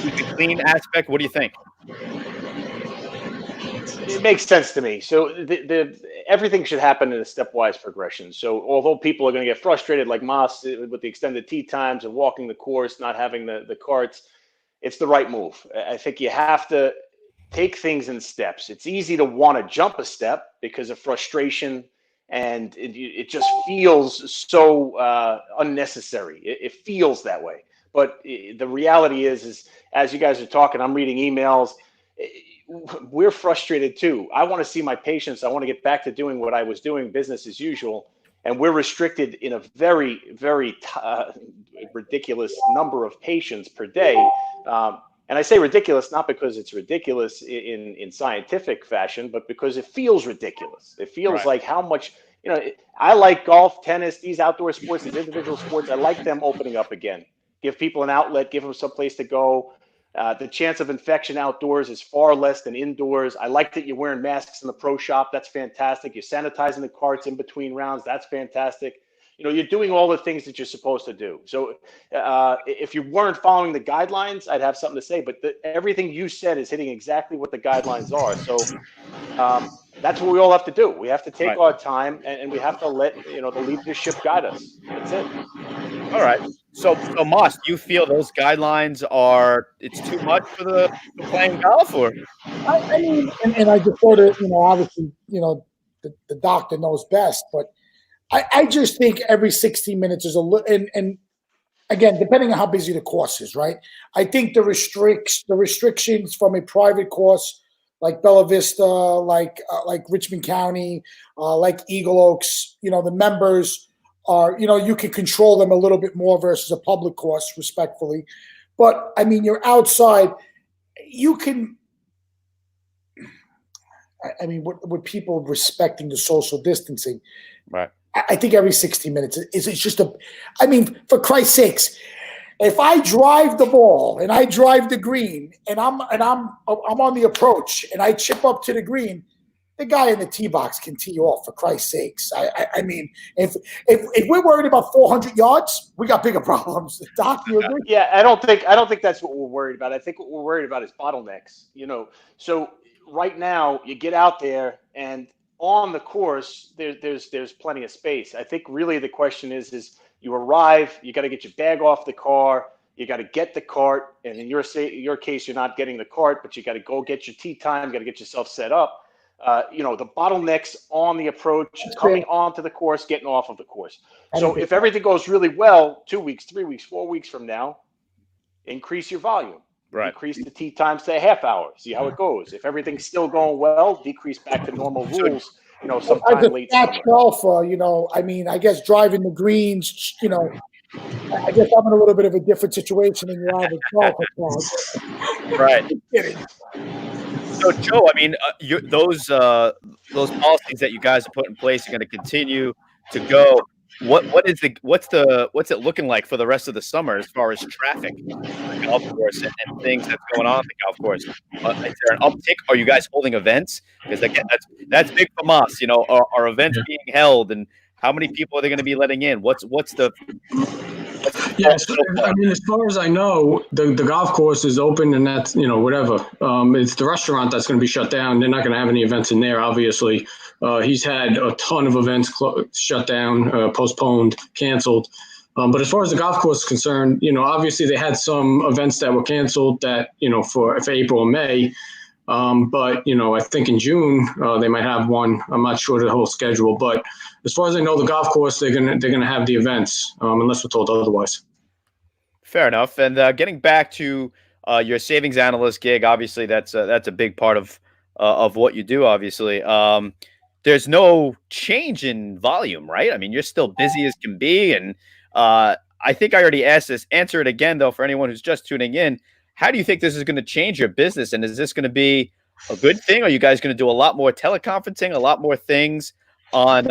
A: keep it clean aspect? What do you think?
C: It makes sense to me. So everything should happen in a stepwise progression. So although people are going to get frustrated, like Moss, with the extended tee times and walking the course, not having the carts, it's the right move. I think you have to take things in steps. It's easy to want to jump a step because of frustration, and it just feels so unnecessary. It feels that way. But the reality is as you guys are talking, I'm reading emails. We're frustrated too. I want to see my patients. I want to get back to doing what I was doing, business as usual. And we're restricted in a very, very ridiculous number of patients per day. And I say ridiculous, not because it's ridiculous in scientific fashion, but because it feels ridiculous. It feels like how much, I like golf, tennis, these outdoor sports, these individual sports. I like them opening up again. Give people an outlet, give them some place to go. The chance of infection outdoors is far less than indoors. I like that you're wearing masks in the pro shop. That's fantastic. You're sanitizing the carts in between rounds. That's fantastic. You're doing all the things that you're supposed to do. So if you weren't following the guidelines, I'd have something to say. But everything you said is hitting exactly what the guidelines are. So that's what we all have to do. We have to take our time, and we have to let the leadership guide us. That's it.
A: All right. So Moss, do you feel those guidelines it's too much for playing golf, or?
B: I mean, and I defer to, obviously, the doctor knows best, but I just think every 60 minutes is a little, and again, depending on how busy the course is, right? I think the restrictions from a private course like Bella Vista, like Richmond County, like Eagle Oaks, the members are, you can control them a little bit more versus a public course, respectfully. But I mean, you're outside, you can. I mean, with people respecting the social distancing,
A: right?
B: I think every 60 minutes is just I mean, for Christ's sakes, if I drive the ball and I drive the green and I'm on the approach and I chip up to the green, the guy in the tee box can tee you off, for Christ's sakes. I mean, if we're worried about 400 yards, we got bigger problems. Doc, you agree?
C: Yeah, I don't think that's what we're worried about. I think what we're worried about is bottlenecks. So right now you get out there and on the course there's plenty of space. I think really the question is you arrive, you got to get your bag off the car, you got to get the cart, and in your case you're not getting the cart, but you got to go get your tee time, got to get yourself set up. The bottlenecks on the approach, coming onto the course, getting off of the course. So if everything goes really well, 2 weeks, 3 weeks, 4 weeks from now, increase your volume. Right. Decrease the tee times to a half hour. See how it goes. If everything's still going well, decrease back to normal rules. Sometime late summer.
B: Golfer, I mean, I guess driving the greens, I guess I'm in a little bit of a different situation than your average golfer.
A: Right. So, Joe, I mean, those policies that you guys have put in place are going to continue to go. What's it looking like for the rest of the summer as far as traffic on the golf course and things that's going on at the golf course? Is there an uptick? Are you guys holding events? Because again, that's big from us. Are events being held, and how many people are they going to be letting in? What's the
D: Yes, I mean, as far as I know, the golf course is open, and that's whatever. It's the restaurant that's going to be shut down. They're not going to have any events in there, obviously. He's had a ton of events shut down, postponed, canceled. But as far as the golf course is concerned, obviously they had some events that were canceled that for April and May. But I think in June they might have one. I'm not sure the whole schedule, but as far as I know, the golf course they're gonna have the events unless we're told otherwise.
A: Fair enough. And getting back to your savings analyst gig, obviously that's a big part of what you do. Obviously, there's no change in volume, right? I mean, you're still busy as can be, and I think I already asked this. Answer it again, though, for anyone who's just tuning in. How do you think this is going to change your business? And is this going to be a good thing? Are you guys going to do a lot more teleconferencing, a lot more things on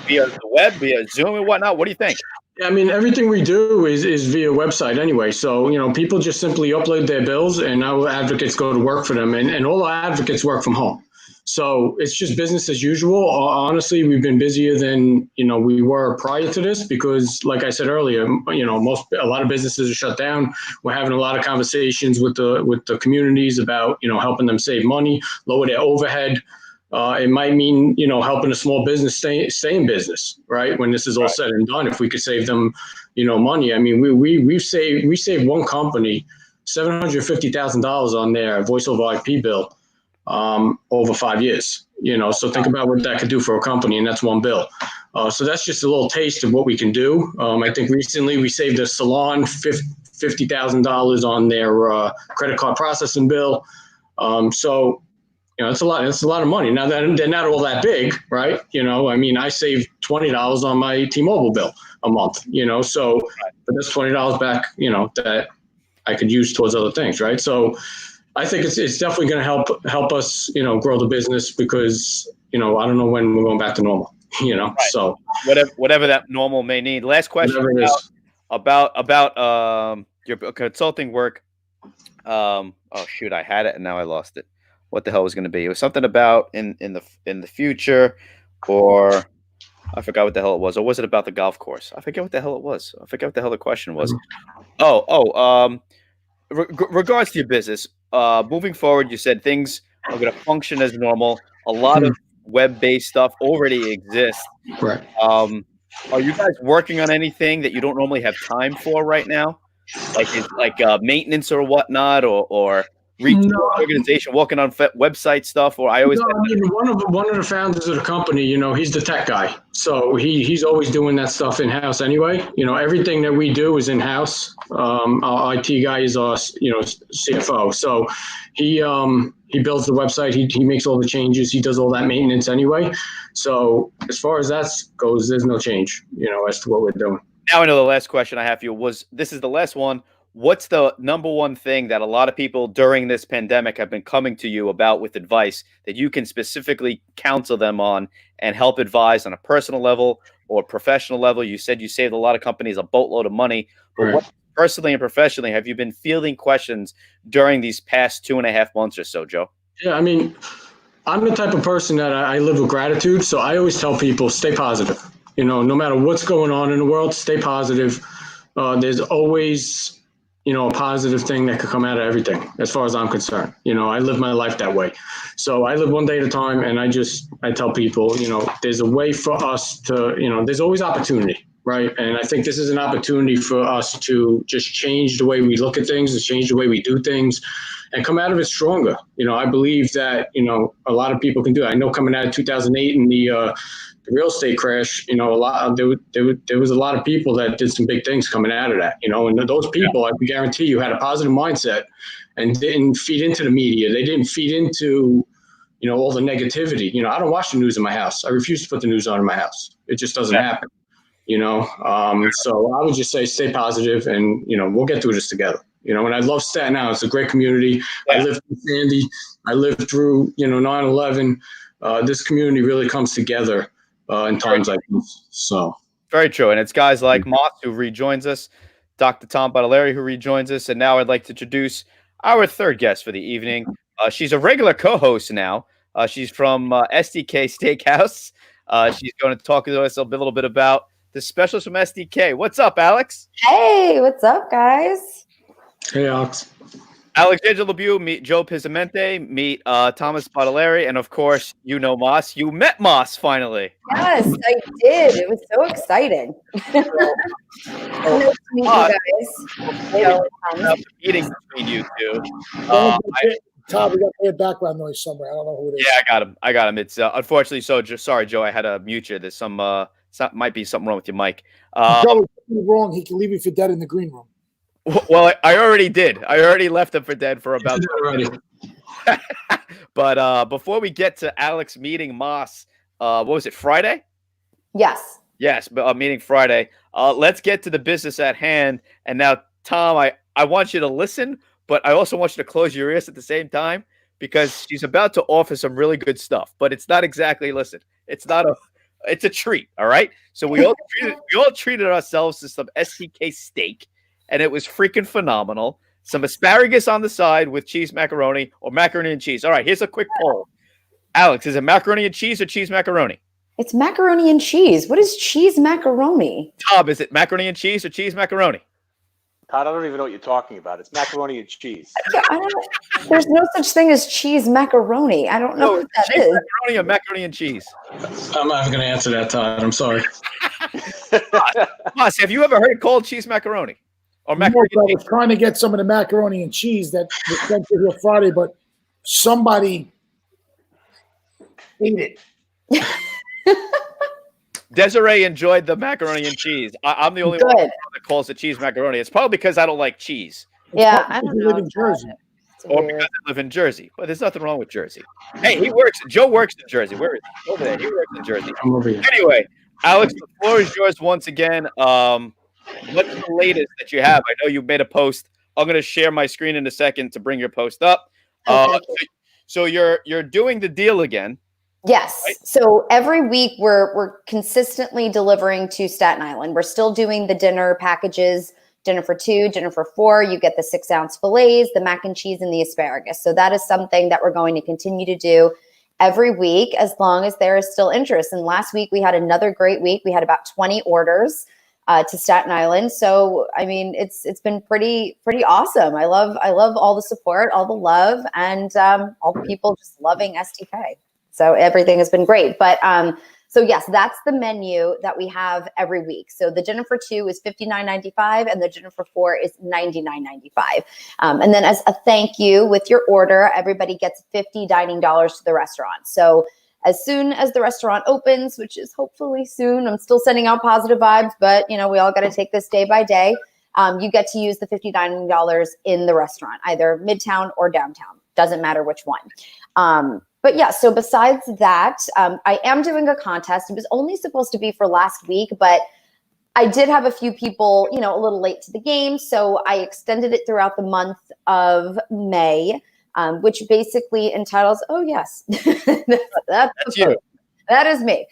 A: via the web, via Zoom and whatnot? What do you think?
D: Yeah, I mean, everything we do is via website anyway. So, people just simply upload their bills and our advocates go to work for them. And all our advocates work from home. So it's just business as usual. Honestly, we've been busier than, we were prior to this because, like I said earlier, a lot of businesses are shut down. We're having a lot of conversations with the communities about, helping them save money, lower their overhead. It might mean, helping a small business stay in business, right? When this is all said and done, if we could save them, money. I mean, we saved one company $750,000 on their voice over IP bill over 5 years. So think about what that could do for a company, and that's one bill. So that's just a little taste of what we can do. I think recently we saved a salon $50,000 on their credit card processing bill. So it's a lot. It's a lot of money. Now that they're not all that big, right? I mean, I saved $20 on my T-Mobile bill a month. So but that's $20 back. That I could use towards other things, right? So I think it's definitely going to help us, grow the business because I don't know when we're going back to normal.
A: Right.
D: So
A: whatever that normal may need. Last question about your consulting work. Oh shoot, I had it and now I lost it. What the hell was going to be? It was something about in the future, or I forgot what the hell it was. Or was it about the golf course? I forget what the hell it was. I forget what the hell the question was. Regards to your business, moving forward, you said things are going to function as normal. A lot of web-based stuff already exists.
D: Right.
A: Are you guys working on anything that you don't normally have time for right now? Like maintenance or whatnot, or organization working on website stuff? Or
D: one of the founders of the company, he's the tech guy, so he's always doing that stuff in house anyway. Everything that we do is in house. Our IT guy is our CFO, so he builds the website. He makes all the changes. He does all that maintenance anyway. So as far as that goes, there's no change, as to what we're doing.
A: Now I know the last question I have for you this is the last one. What's the number one thing that a lot of people during this pandemic have been coming to you about with advice that you can specifically counsel them on and help advise on a personal level or professional level? You said you saved a lot of companies a boatload of money, but what personally and professionally have you been fielding questions during these past 2.5 months or so, Joe?
D: Yeah, I mean, I'm the type of person that I live with gratitude. So I always tell people, stay positive. No matter what's going on in the world, stay positive. There's always, a positive thing that could come out of everything, as far as I'm concerned. I live my life that way. So I live one day at a time, and I tell people, there's a way for us to, there's always opportunity, right? And I think this is an opportunity for us to just change the way we look at things, to change the way we do things, and come out of it stronger. I believe that, a lot of people can do it. I know coming out of 2008 and the real estate crash, there was a lot of people that did some big things coming out of that, and those people, I can guarantee you, had a positive mindset and didn't feed into the media. They didn't feed into, all the negativity. I don't watch the news in my house. I refuse to put the news on in my house. It just doesn't happen, So I would just say, stay positive and, we'll get through this together. And I love Staten Island. It's a great community. Yeah. I lived through Sandy. I lived through, 9/11. This community really comes together in times like this. So
A: very true. And it's guys like Moss who rejoins us, Dr. Tom Badaleri who rejoins us. And now I'd like to introduce our third guest for the evening. She's a regular co-host now. She's from SDK Steakhouse. She's going to talk to us a little bit about the specials from SDK. What's up, Alex?
E: Hey, what's up, guys?
D: Hey, Alex.
A: Alexandra LoBue, meet Joe Pizzimenti, meet Thomas Badaleri, and of course, Moss. You met Moss finally.
E: Yes, I did. It was so exciting. Nice to meet you guys.
A: Meeting between you two.
B: Tom, we got a background noise somewhere. I don't know who it is.
A: Yeah, I got him. It's unfortunately so. Sorry, Joe. I had to mute you. There's some might be something wrong with your mic.
B: Joe, if wrong, he can leave you for dead in the green room.
A: Well, I already did. I already left him for dead for about. But before we get to Alex meeting Moss, what was it, Friday?
E: Yes.
A: Yes, meeting Friday. Let's get to the business at hand. And now, Tom, I want you to listen, but I also want you to close your ears at the same time because she's about to offer some really good stuff. But it's not exactly, listen, it's a treat, all right? So we all treated ourselves to some SDK steak. And it was freaking phenomenal. Some asparagus on the side with cheese macaroni or macaroni and cheese. All right, here's a quick poll. Alex, is it macaroni and cheese or cheese macaroni?
E: It's macaroni and cheese. What is cheese macaroni?
A: Tom, is it macaroni and cheese or cheese macaroni?
C: Todd, I don't even know what you're talking about. It's macaroni and cheese.
E: There's no such thing as cheese macaroni. I don't know what that is.
A: Macaroni or macaroni and cheese?
D: I'm not going to answer that, Todd. I'm sorry.
A: Moss, have you ever heard cold cheese macaroni? Or macaroni
B: I was trying to get some of the macaroni and cheese that was sent to here Friday, but somebody ate it.
A: Desiree enjoyed the macaroni and cheese. I'm the only one that calls it cheese macaroni. It's probably because I don't like cheese.
E: Yeah, I don't know.
B: Live in Jersey.
A: Or because I live in Jersey. But there's nothing wrong with Jersey. Hey, Joe works in Jersey. Where is he? Over there. He works in Jersey.
D: I'm over here.
A: Anyway, Alex, the floor is yours once again. What's the latest that you have? I know you made a post. I'm going to share my screen in a second to bring your post up. So you're doing the deal again.
E: Yes.
A: Right?
E: So every week we're consistently delivering to Staten Island. We're still doing the dinner packages, dinner for 2, dinner for 4. You get the 6-ounce fillets, the mac and cheese, and the asparagus. So that is something that we're going to continue to do every week as long as there is still interest. And last week we had another great week. We had about 20 orders to Staten Island. So, I mean, it's been pretty awesome. I love all the support, all the love, and all the people just loving STK. So everything has been great. But so yes, that's the menu that we have every week. So the dinner for 2 is $59.95 and the dinner for 4 is $99.95. And then as a thank you with your order, everybody gets $50 dining dollars to the restaurant. So as soon as the restaurant opens, which is hopefully soon, I'm still sending out positive vibes, but we all got to take this day by day. You get to use the $50 dining dollars in the restaurant, either Midtown or downtown. Doesn't matter which one. But yeah, so besides that, I am doing a contest. It was only supposed to be for last week, but I did have a few people, a little late to the game. So I extended it throughout the month of May, which basically entitles, oh yes, that's
A: you.
E: That is me.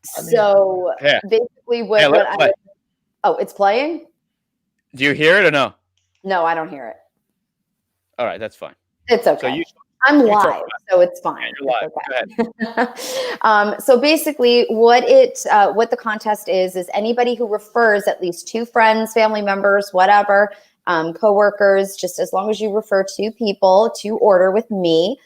E: Basically it's playing?
A: Do you hear it or no?
E: No, I don't hear it.
A: All right, that's fine.
E: It's okay. I'm live, so it's fine.
A: Yeah, you're live.
E: Okay. So basically, what the contest is anybody who refers at least 2 friends, family members, whatever, coworkers, just as long as you refer 2 people to order with me,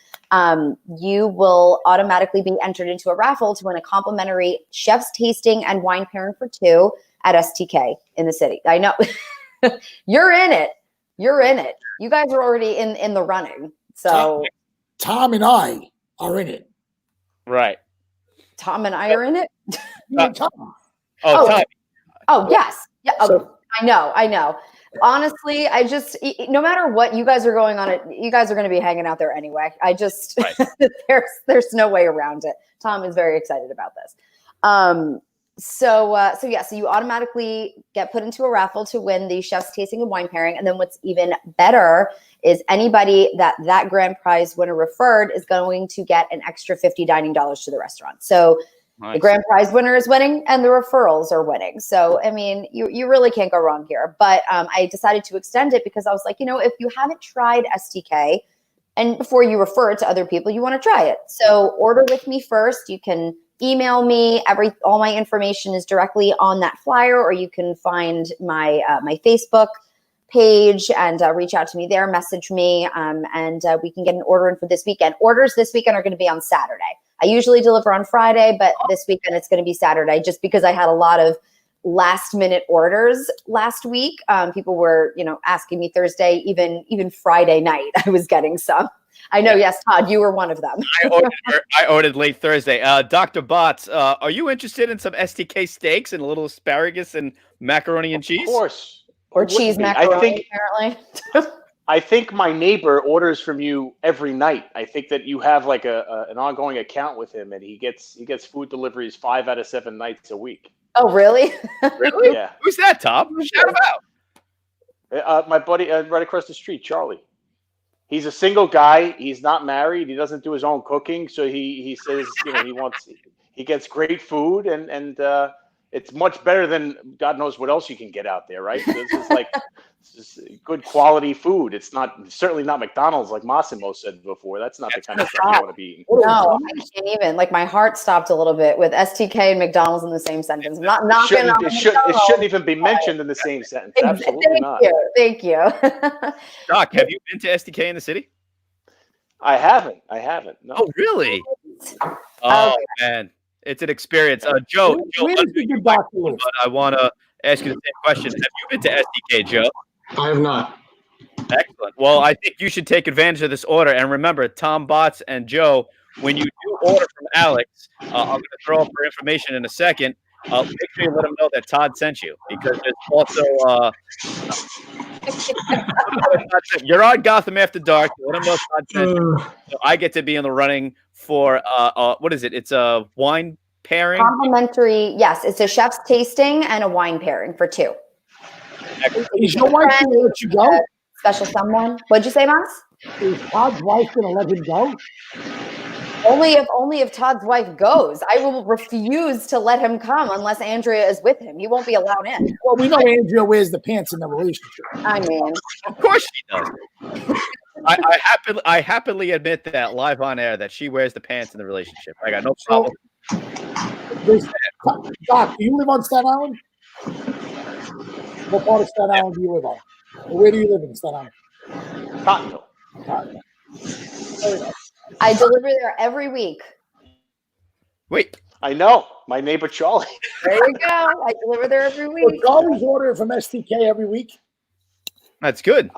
E: you will automatically be entered into a raffle to win a complimentary chef's tasting and wine pairing for 2 at STK in the city. I know you're in it. You're in it. You guys are already in the running. So
B: Tom and I are in it.
A: Right.
E: Tom and I are in it.
B: Tom.
A: Tom.
E: Oh, yes. Yeah. I know. Honestly, no matter what you guys are going on it, you guys are going to be hanging out there anyway. Right. there's no way around it. Tom is very excited about this. So you automatically get put into a raffle to win the chef's tasting and wine pairing. And then what's even better is anybody that grand prize winner referred is going to get an extra $50 dining dollars to the restaurant. So nice. The grand prize winner is winning and the referrals are winning. So, I mean, you really can't go wrong here. But I decided to extend it because I was like, if you haven't tried STK and before you refer it to other people, you want to try it. So order with me first. You can email me. All my information is directly on that flyer, or you can find my Facebook page and reach out to me there, message me, and we can get an order in for this weekend. Orders this weekend are going to be on Saturday. I usually deliver on Friday, but this weekend it's going to be Saturday just because I had a lot of last minute orders last week. People were, asking me Thursday, even Friday night, I was getting some. I know, yes, Todd, you were one of them.
A: I ordered late Thursday. Dr. Bots, are you interested in some STK steaks and a little asparagus and macaroni and cheese?
C: Of course.
E: Or cheese macaroni, apparently.
C: I think my neighbor orders from you every night. I think that you have like an ongoing account with him, and he gets food deliveries 5 out of 7 nights a week.
E: Oh, really?
A: Really?
C: Yeah.
A: Who's that, Tom? Shout him out.
C: My buddy right across the street, Charlie. He's a single guy. He's not married. He doesn't do his own cooking, so he says he gets great food, and it's much better than God knows what else you can get out there, right? This is good quality food. It's certainly not McDonald's like Massimo said before. That's not the kind of stuff you want to be eating.
E: No, I can't even. Like my heart stopped a little bit with STK and McDonald's in the same sentence. I'm not knocking on
C: it shouldn't even be mentioned in the same sentence. Absolutely not.
E: Thank you.
A: Doc, have you been to STK in the city?
C: I haven't. No.
A: Oh, really? Oh, man. It's an experience. Joe, but I want to ask you the same question. Have you been to STK, Joe?
D: I have not.
A: Excellent. Well, I think you should take advantage of this order. And remember, Tom Botts and Joe, when you do order from Alex, I'm going to throw up her information in a second. Make sure you let them know that Todd sent you, because there's also you're on Gotham After Dark. Let them know Todd sent you. So I get to be in the running for what is it? It's a wine pairing.
E: Complimentary. Yes, it's a chef's tasting and a wine pairing for 2.
B: Is your wife going to let you go?
E: Special someone. What'd you say, Mas?
B: Is Todd's wife going to let him go?
E: Only if Todd's wife goes. I will refuse to let him come unless Andrea is with him. He won't be allowed in.
B: Well, we know Andrea wears the pants in the relationship.
E: I mean,
A: of course she does. I happily admit that live on air that she wears the pants in the relationship. I got no problem.
B: Doc, do you live on Staten Island? What part of Staten Island do you live on? Or where do you live in Staten Island?
C: Cottonville.
E: I deliver there every week.
A: Wait.
C: I know. My neighbor Charlie.
E: There you go. I deliver there every week.
B: So Charlie's ordering from STK every week?
A: That's good.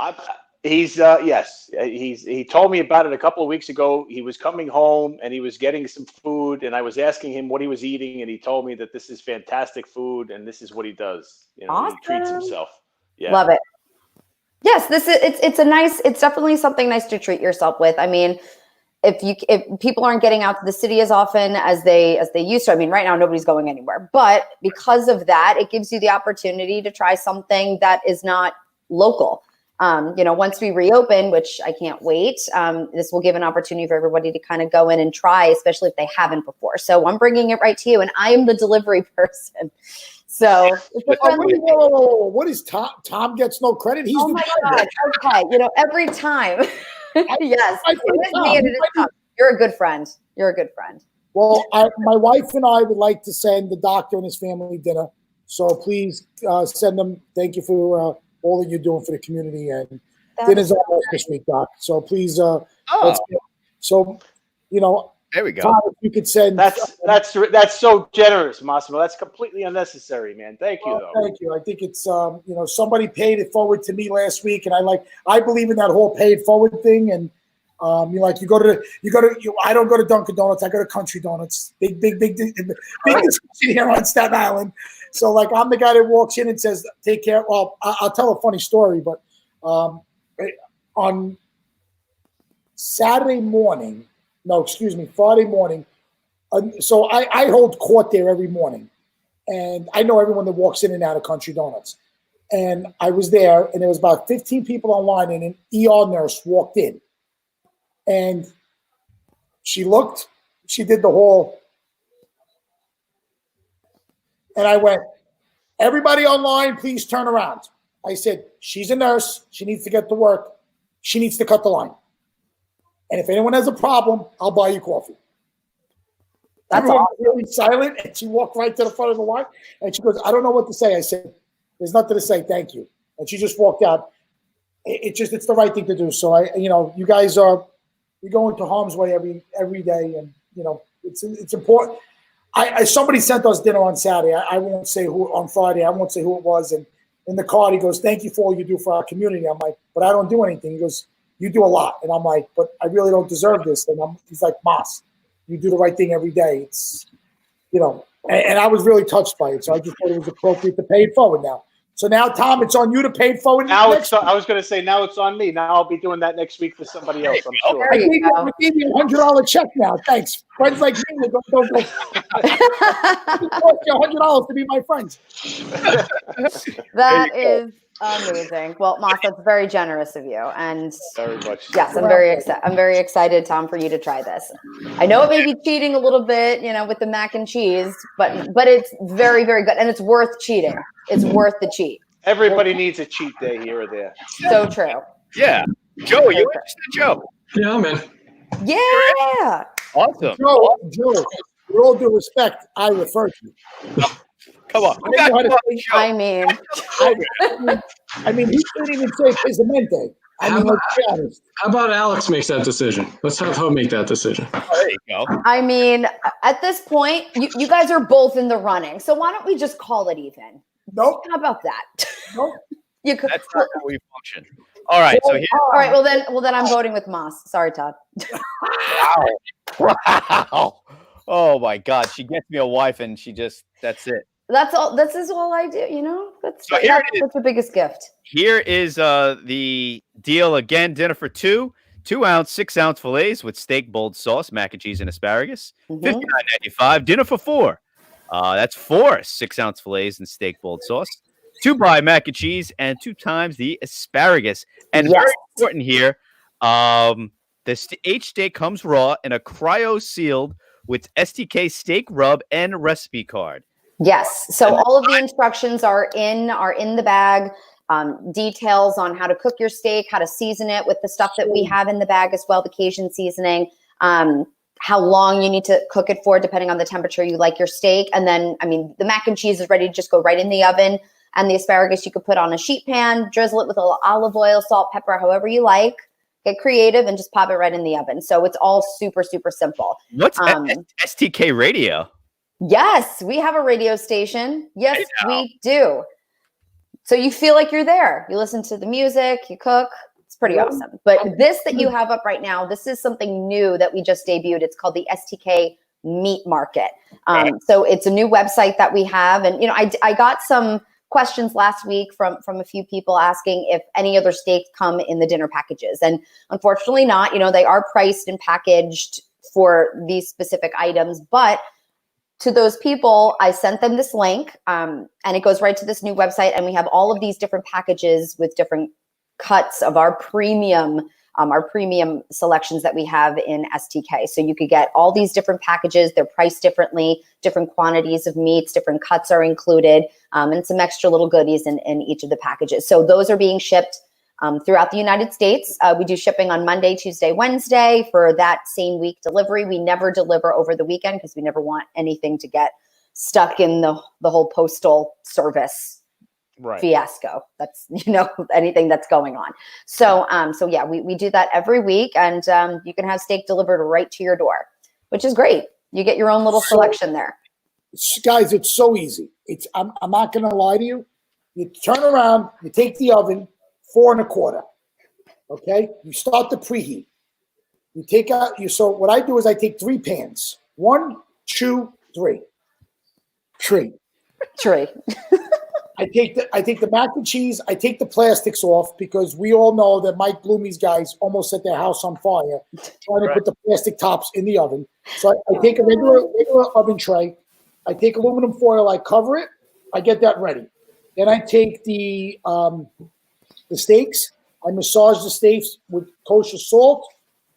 C: Yes. He told me about it a couple of weeks ago. He was coming home and he was getting some food, and I was asking him what he was eating, and he told me that this is fantastic food and this is what he does.
E: Awesome.
C: He treats himself. Yeah.
E: Love it. Yes, it's definitely something nice to treat yourself with. I mean, if people aren't getting out to the city as often as they used to, I mean, right now nobody's going anywhere, but because of that, it gives you the opportunity to try something that is not local. Once we reopen, which I can't wait, this will give an opportunity for everybody to kind of go in and try, especially if they haven't before. So I'm bringing it right to you, and I am the delivery person. So
B: whoa. What is Tom? Tom gets no credit. He's
E: my God. Okay. Every time. Yes. It is me and it is Tom. You're a good friend.
B: Well, my wife and I would like to send the doctor and his family dinner. So please send them. Thank you for all that you're doing for the community. And dinner's almost this week, Doc. So please. There we go. Tom, if you could send.
C: That's so generous, Massimo. That's completely unnecessary, man. Thank you, though.
B: Thank you. I think it's somebody paid it forward to me last week, and I believe in that whole paid forward thing. And I don't go to Dunkin' Donuts. I go to Country Donuts. Big discussion here on Staten Island. So I'm the guy that walks in and says, "Take care." Well, I'll tell a funny story, but on Friday morning. So I hold court there every morning, and I know everyone that walks in and out of Country Donuts. And I was there, and there was about 15 people online, and an ER nurse walked in. And she looked, she did the whole, and I went, "Everybody online, please turn around." I said, "She's a nurse. She needs to get to work. She needs to cut the line. And if anyone has a problem, I'll buy you coffee." Everyone was really silent, and she walked right to the front of the line, and she goes, "I don't know what to say." I said, "There's nothing to say, thank you." And she just walked out. It's the right thing to do. So you guys you go into harm's way every day, and it's important. Somebody sent us dinner on Saturday. I won't say who, on Friday. I won't say who it was. And in the card, he goes, "Thank you for all you do for our community." I'm like, "But I don't do anything." He goes, "You do a lot." And I'm like, "But I really don't deserve this." And he's like, "Mas, you do the right thing every day." It's, and I was really touched by it. So I just thought it was appropriate to pay it forward now. So now, Tom, it's on you to pay it forward.
C: I was going to say, now it's on me. Now I'll be doing that next week for somebody else, I'm sure.
B: I gave you a $100 check now. Thanks. Friends like me, don't go. It cost you $100 to be my friends.
E: That is Amazing. Well, Moss, that's very generous of you. And
C: Very much.
E: yes, I'm very excited. I'm very excited, Tom, for you to try this. I know it may be cheating a little bit, with the mac and cheese, but it's very, very good, and it's worth cheating. It's worth the cheat.
C: Everybody needs a cheat day here or there.
E: So true.
A: Yeah. Joe, you interested, Joe?
D: Yeah, I'm in.
E: Yeah.
A: Awesome.
B: Joe, with all due respect, I refer to you.
A: Come on.
B: I don't know how to say-
E: I mean,
B: he couldn't even say Pizzimenti. Let's be honest.
D: How about Alex makes that decision? Let's have her make that decision.
A: There you go.
E: I mean, at this point, you guys are both in the running. So why don't we just call it even?
B: Nope.
E: How about that?
B: Nope.
E: You could.
A: That's not how we function. All right. So here.
E: All right. Well then I'm voting with Moss. Sorry, Todd.
A: Wow. Oh my God. She gets me a wife and that's it.
E: That's all. This is all I do. That's the biggest gift.
A: Here is the deal again. Dinner for 2-ounce, 6-ounce fillets with steak, bold sauce, mac and cheese, and asparagus. $59.95. Dinner for 4. That's 4 6-ounce fillets and steak, bold sauce. 2 by mac and cheese and 2 times the asparagus. And very important here, each steak comes raw in a cryo sealed with STK steak rub and recipe card.
E: Yes. So all of the instructions are in the bag. Details on how to cook your steak, how to season it with the stuff that we have in the bag as well, the Cajun seasoning, how long you need to cook it for, depending on the temperature you like your steak. And then, the mac and cheese is ready to just go right in the oven. And the asparagus you could put on a sheet pan, drizzle it with a little olive oil, salt, pepper, however you like. Get creative and just pop it right in the oven. So it's all super, super simple.
A: What's STK radio?
E: Yes, we have a radio station. Yes, we do. So you feel like you're there. You listen to the music, you cook. It's pretty awesome. But this that you have up right now, this is something new that we just debuted. It's called the STK Meat Market. So it's a new website that we have. And, I got some questions last week from a few people asking if any other steaks come in the dinner packages. And unfortunately not. They are priced and packaged for these specific items. But to those people, I sent them this link, and it goes right to this new website. And we have all of these different packages with different cuts of our premium selections that we have in STK. So you could get all these different packages. They're priced differently, different quantities of meats, different cuts are included, and some extra little goodies in each of the packages. So those are being shipped throughout the United States. We do shipping on Monday, Tuesday, Wednesday for that same week delivery. We never deliver over the weekend because we never want anything to get stuck in the whole postal service fiasco. That's, anything that's going on. So, yeah, we do that every week, and you can have steak delivered right to your door, which is great. You get your own little selection there.
B: Guys, it's so easy. I'm not going to lie to you. You turn around, you take the oven, 4 1/4. Okay, you start the preheat. You take out So what I do is I take 3 pans. 1, 2, 3. Tree. I take the mac and cheese. I take the plastics off because we all know that Mike Bloomy's guys almost set their house on fire trying to put the plastic tops in the oven. So I take a regular oven tray. I take aluminum foil. I cover it. I get that ready. Then I take the steaks. I massage the steaks with kosher salt.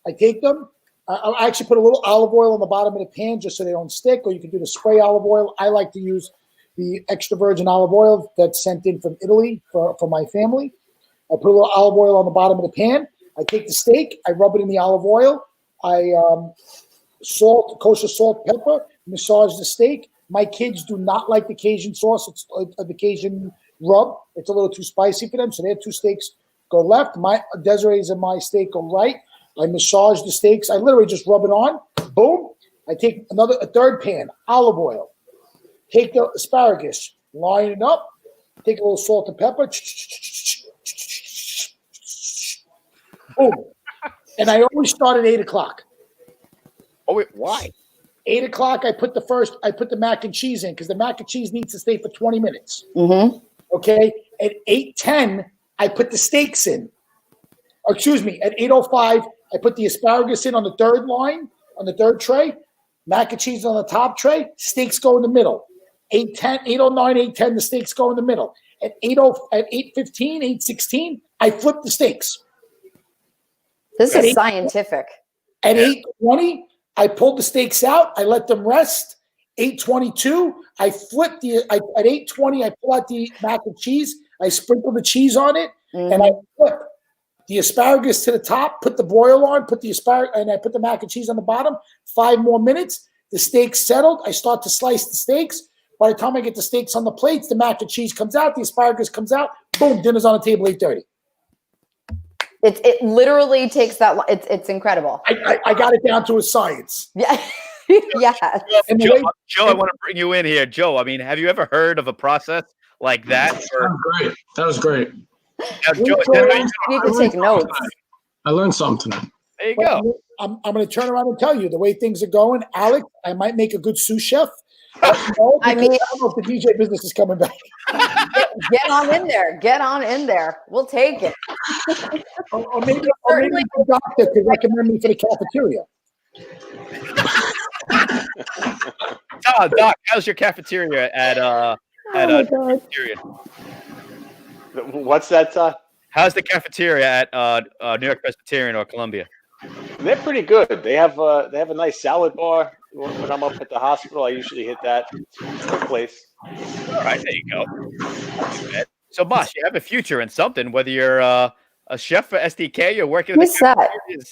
B: I take them. I actually put a little olive oil on the bottom of the pan just so they don't stick, or you can do the spray olive oil. I like to use the extra virgin olive oil that's sent in from Italy for my family. I put a little olive oil on the bottom of the pan. I take the steak. I rub it in the olive oil. I kosher salt, pepper, massage the steak. My kids do not like the Cajun sauce. It's the Cajun rub. It's a little too spicy for them, so their 2 steaks go left. My Desiree's and my steak go right. I massage the steaks. I literally just rub it on. Boom. I take a third pan, olive oil. Take the asparagus, line it up. Take a little salt and pepper. Boom. And I always start at 8 o'clock.
A: Oh, wait, why?
B: 8 o'clock, I put the mac and cheese in because the mac and cheese needs to stay for 20 minutes.
E: Mm-hmm.
B: Okay. At 8:10, I put the steaks in. Or excuse me, at 8:05, I put the asparagus in on the third line, on the third tray. Mac and cheese on the top tray. Steaks go in the middle. 8:09, 8:10, the steaks go in the middle. at 8:15, 8:16, I flip the steaks.
E: This is scientific.
B: At 8:20, I pulled the steaks out. I let them rest. 8:22, I flip at 8:20, I pull out the mac and cheese. I sprinkle the cheese on it, and I flip the asparagus to the top, put the broil on, put the asparagus, and I put the mac and cheese on the bottom. 5 more minutes. The steaks settled. I start to slice the steaks. By the time I get the steaks on the plates, the mac and cheese comes out, the asparagus comes out. Boom, dinner's on the table, 8:30.
E: It literally takes that. It's incredible.
B: I got it down to a science.
E: Yeah. Yeah.
A: Joe, I want to bring you in here. Joe, I mean, have you ever heard of a process like that?
D: That was great.
A: Now, Joe,
E: You need to take notes.
D: I learned something tonight.
A: there you go.
B: I'm going to turn around and tell you the way things are going. Alex, I might make a good sous chef.
E: I
B: don't know if the DJ business is coming back.
E: Get on in there. Get on in there. We'll take it.
B: or maybe the doctor could recommend me for the cafeteria.
A: Doc, how's your cafeteria at cafeteria?
C: What's that, Todd?
A: How's the cafeteria at New York Presbyterian or Columbia?
C: They're pretty good. They have a nice salad bar. When I'm up at the hospital, I usually hit that place.
A: All right, there you go. So, Mosh, you have a future in something, whether you're a chef for SDK, you're working.
E: What's that?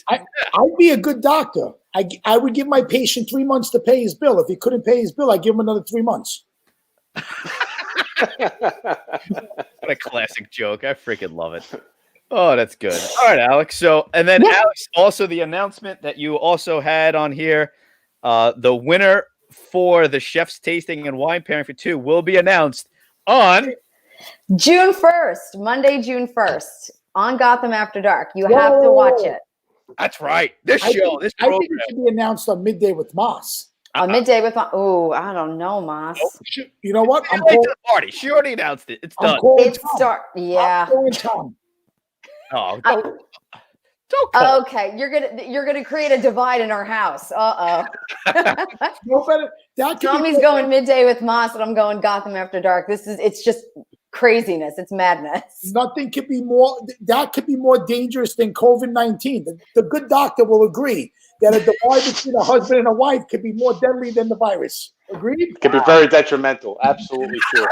B: I'd be a good doctor. I would give my patient 3 months to pay his bill. If he couldn't pay his bill, I'd give him another 3 months.
A: What a classic joke. I freaking love it. Oh, that's good. All right, Alex. So, and then Alex, also the announcement that you also had on here, the winner for the Chef's Tasting and Wine Pairing for 2 will be announced on
E: June 1st, Monday, June 1st, on Gotham After Dark. You have to watch it.
A: That's right. This
B: I
A: program.
B: think it should be announced on Midday with Moss.
E: On Midday with I don't know, Moss.
B: You know what?
A: I'm late to the party. She already announced it. It's done.
E: Yeah.
B: I'm calling Tom.
A: Oh, don't call.
E: Okay, you're gonna create a divide in our house.
B: No better.
E: Tommy's going Midday with Moss, and I'm going Gotham After Dark. It's just craziness. It's madness.
B: Nothing could be more. That could be more dangerous than COVID-19. The good doctor will agree that a divide between a husband and a wife could be more deadly than the virus. Agreed?
C: Could be very detrimental. Absolutely true.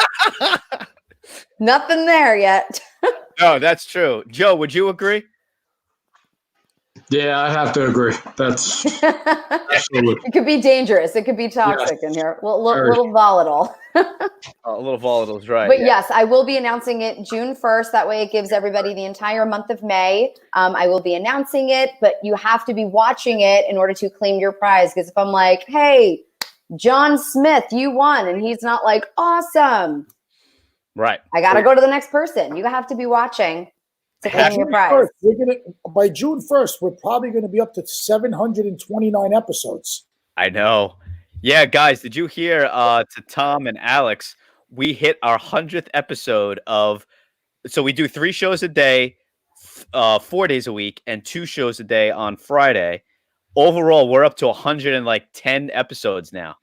E: Nothing there yet.
A: No, that's true. Joe, would you agree?
D: Yeah, I have to agree. That's absolutely.
E: It could be dangerous. It could be toxic in here. Little volatile.
A: A little volatile is right.
E: But yes, I will be announcing it June 1st. That way it gives everybody the entire month of May. I will be announcing it, but you have to be watching it in order to claim your prize. Because if I'm like, hey, John Smith, you won, and he's not like, awesome.
A: Right.
E: I got to go to the next person. You have to be watching to claim your prize.
B: By June 1st, we're probably going to be up to 729 episodes.
A: I know. Yeah, guys, did you hear to Tom and Alex? We hit our 100th episode so we do 3 shows a day, 4 days a week, and 2 shows a day on Friday. Overall, we're up to 110 episodes now.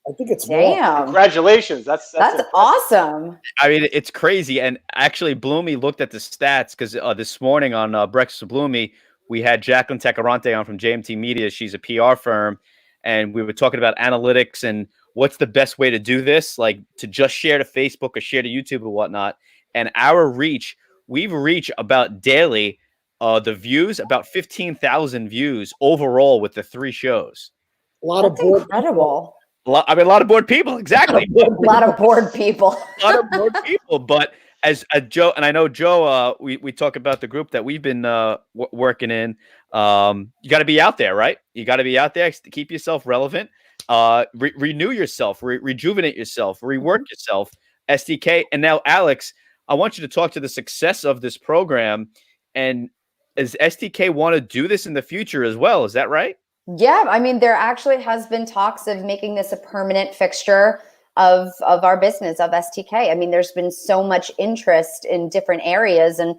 B: I think it's
E: Damn.
B: more.
C: Congratulations. That's
E: awesome.
A: I mean, it's crazy. And actually, Bloomy looked at the stats because this morning on Breakfast with Bloomy, we had Jacqueline Tecarante on from JMT Media. She's a PR firm. And we were talking about analytics and what's the best way to do this, like to just share to Facebook or share to YouTube or whatnot. And our reach, we've reached about daily the views, about 15,000 views overall with the 3 shows.
B: A lot
E: That's
B: of board
E: incredible.
A: A lot of bored people. Exactly.
E: A lot of bored people.
A: A lot of bored people. But as Joe, and I know Joe, we talk about the group that we've been working in. You got to be out there, right? You got to be out there to keep yourself relevant, renew yourself, rejuvenate yourself, rework yourself. SDK. And now, Alex, I want you to talk to the success of this program. And does SDK want to do this in the future as well? Is that right?
E: Yeah, I mean, there actually has been talks of making this a permanent fixture of our business, of STK. I mean, there's been so much interest in different areas, and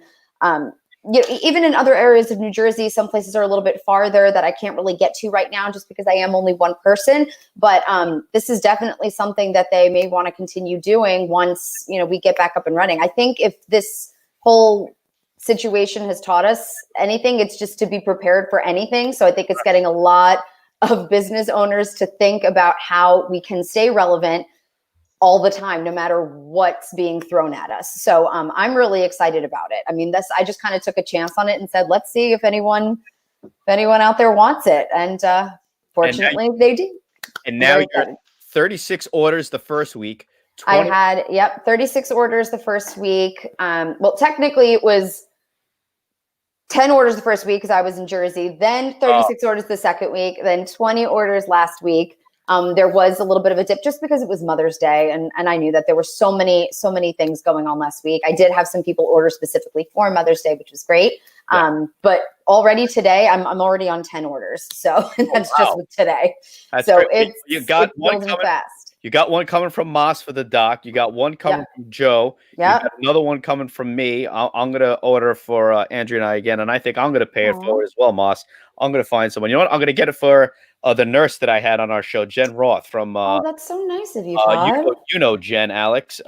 E: even in other areas of New Jersey, some places are a little bit farther that I can't really get to right now just because I am only one person. But this is definitely something that they may want to continue doing once, we get back up and running. I think if this whole situation has taught us anything, it's just to be prepared for anything. So I think it's getting a lot of business owners to think about how we can stay relevant all the time, no matter what's being thrown at us. So I'm really excited about it. I mean, I just kind of took a chance on it and said, let's see if anyone out there wants it. And fortunately, they do.
A: And now you're 36 orders the first week.
E: 20- I had, 36 orders the first week. Well, technically it was 10 orders the first week because I was in Jersey, then 36 orders the second week, then 20 orders last week. There was a little bit of a dip just because it was Mother's Day, and I knew that there were so many things going on last week. I did have some people order specifically for Mother's Day, which was great. Yeah. But already today, I'm already on 10 orders, so that's just with today.
A: That's
E: so
A: great. You got one
E: building
A: coming
E: fast.
A: You got one coming from Moss for the doc. You got one coming from Joe.
E: Yeah.
A: Another one coming from me. I'm gonna order for Andrea and I again, and I think I'm gonna pay it for it as well, Moss. I'm gonna find someone. You know what? I'm gonna get it for the nurse that I had on our show, Jen Roth from.
E: Oh, that's so nice of you, Todd.
A: You know Jen, Alex.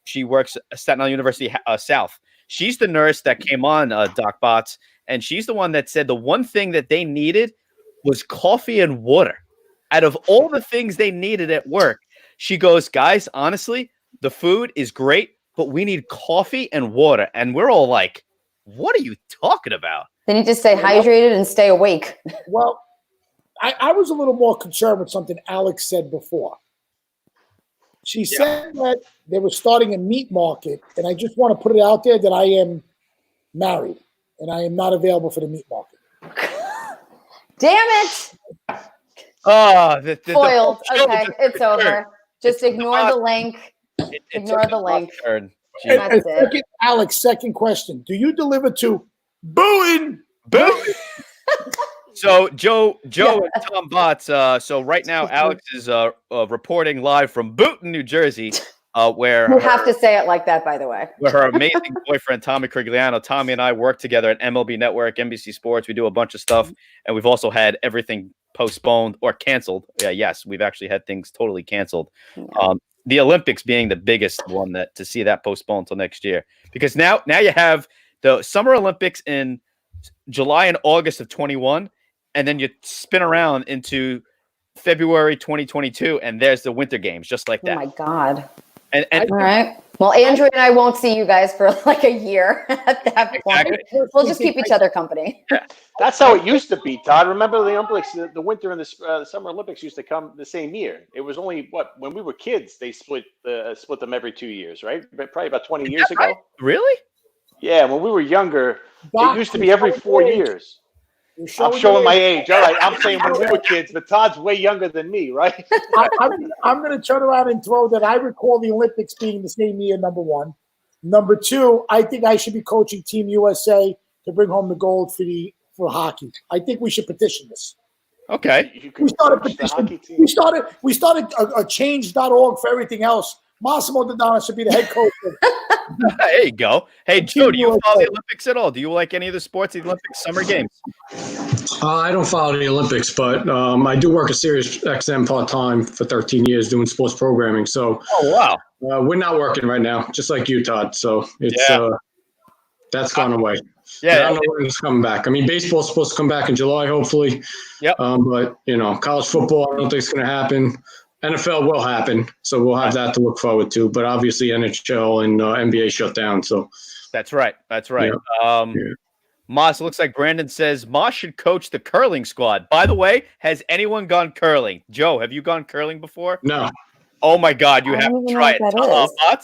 A: She works at Staten Island University South. She's the nurse that came on Doc Bots, and she's the one that said the one thing that they needed was coffee and water. Out of all the things they needed at work, she goes, guys, honestly, the food is great, but we need coffee and water. And we're all like, what are you talking about?
E: They need to stay hydrated and stay awake.
B: Well, I was a little more concerned with something Alex said before. She said that they were starting a meat market, and I just want to put it out there that I am married, and I am not available for the meat market.
E: Damn it!
A: Foiled.
E: Okay, it's over. Just ignore the link. Ignore the link. That's it.
B: Alex, second question. Do you deliver to Boone?
A: So Joe and Tom Bots. So right now, Alex is reporting live from Boonton, New Jersey, where
E: you have to say it like that, by the way.
A: Where her amazing boyfriend Tommy Crigliano, Tommy and I work together at MLB Network, NBC Sports. We do a bunch of stuff, and we've also had everything postponed or canceled. Yes, we've actually had things totally canceled. Yeah. The Olympics being the biggest one to see that postponed until next year, because now you have the Summer Olympics in July and August of 21, and then you spin around into February 2022, and there's the Winter Games just like that.
E: Oh my God.
A: And
E: all right. Well, Andrea and I won't see you guys for like a year at that point. Exactly. We'll just keep each other company.
C: Yeah. That's how it used to be, Todd. Remember the Olympics, the Winter and the Summer Olympics used to come the same year. It was only when we were kids, they split them every 2 years, right? Probably about 20 years ago.
A: Right? Really?
C: Yeah, when we were younger, it used to be every 4 years. I'm showing my age. All right, I'm saying when we were kids, but Todd's way younger than me, right?
B: I'm going to turn around and throw that I recall the Olympics being the same year, number one. Number two, I think I should be coaching Team USA to bring home the gold for hockey. I think we should petition this.
A: Okay.
B: We started a petition. We started a change.org for everything else. Massimo Dodonna should be the head coach.
A: There you go. Hey, Joe, do you follow the Olympics at all? Do you like any of the sports, the Olympics, Summer Games?
D: I don't follow the Olympics, but I do work at Sirius XM part-time for 13 years doing sports programming. So, we're not working right now, just like you, Todd. So it's that's gone away. Yeah, I don't know when it's coming back. I mean, baseball's supposed to come back in July, hopefully.
A: Yep.
D: But college football, I don't think it's going to happen. NFL will happen, so we'll have that to look forward to. But obviously, NHL and NBA shut down. So
A: that's right. Yeah. Moss, looks like Brandon says Moss should coach the curling squad. By the way, has anyone gone curling? Joe, have you gone curling before?
D: No.
A: Oh my God, you have to try it.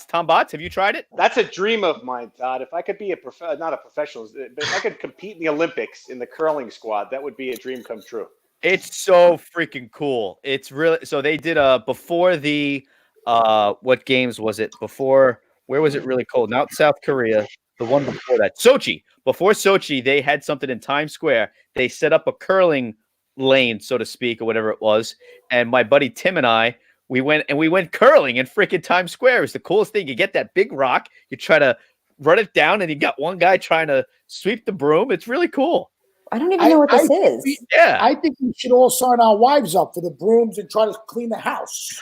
A: Tom Bots, have you tried it?
C: That's a dream of mine, Todd. If I could be not a professional, but if I could compete in the Olympics in the curling squad, that would be a dream come true.
A: It's so freaking cool. It's really so they did before the what games was it? Before where was it really cold? Not South Korea. The one before that. Sochi. Before Sochi, they had something in Times Square. They set up a curling lane, so to speak, or whatever it was. And my buddy Tim and I, we went curling in freaking Times Square. It was the coolest thing. You get that big rock, you try to run it down, and you got one guy trying to sweep the broom. It's really cool.
E: I don't even know what this is.
A: Yeah.
B: I think we should all sign our wives up for the brooms and try to clean the house.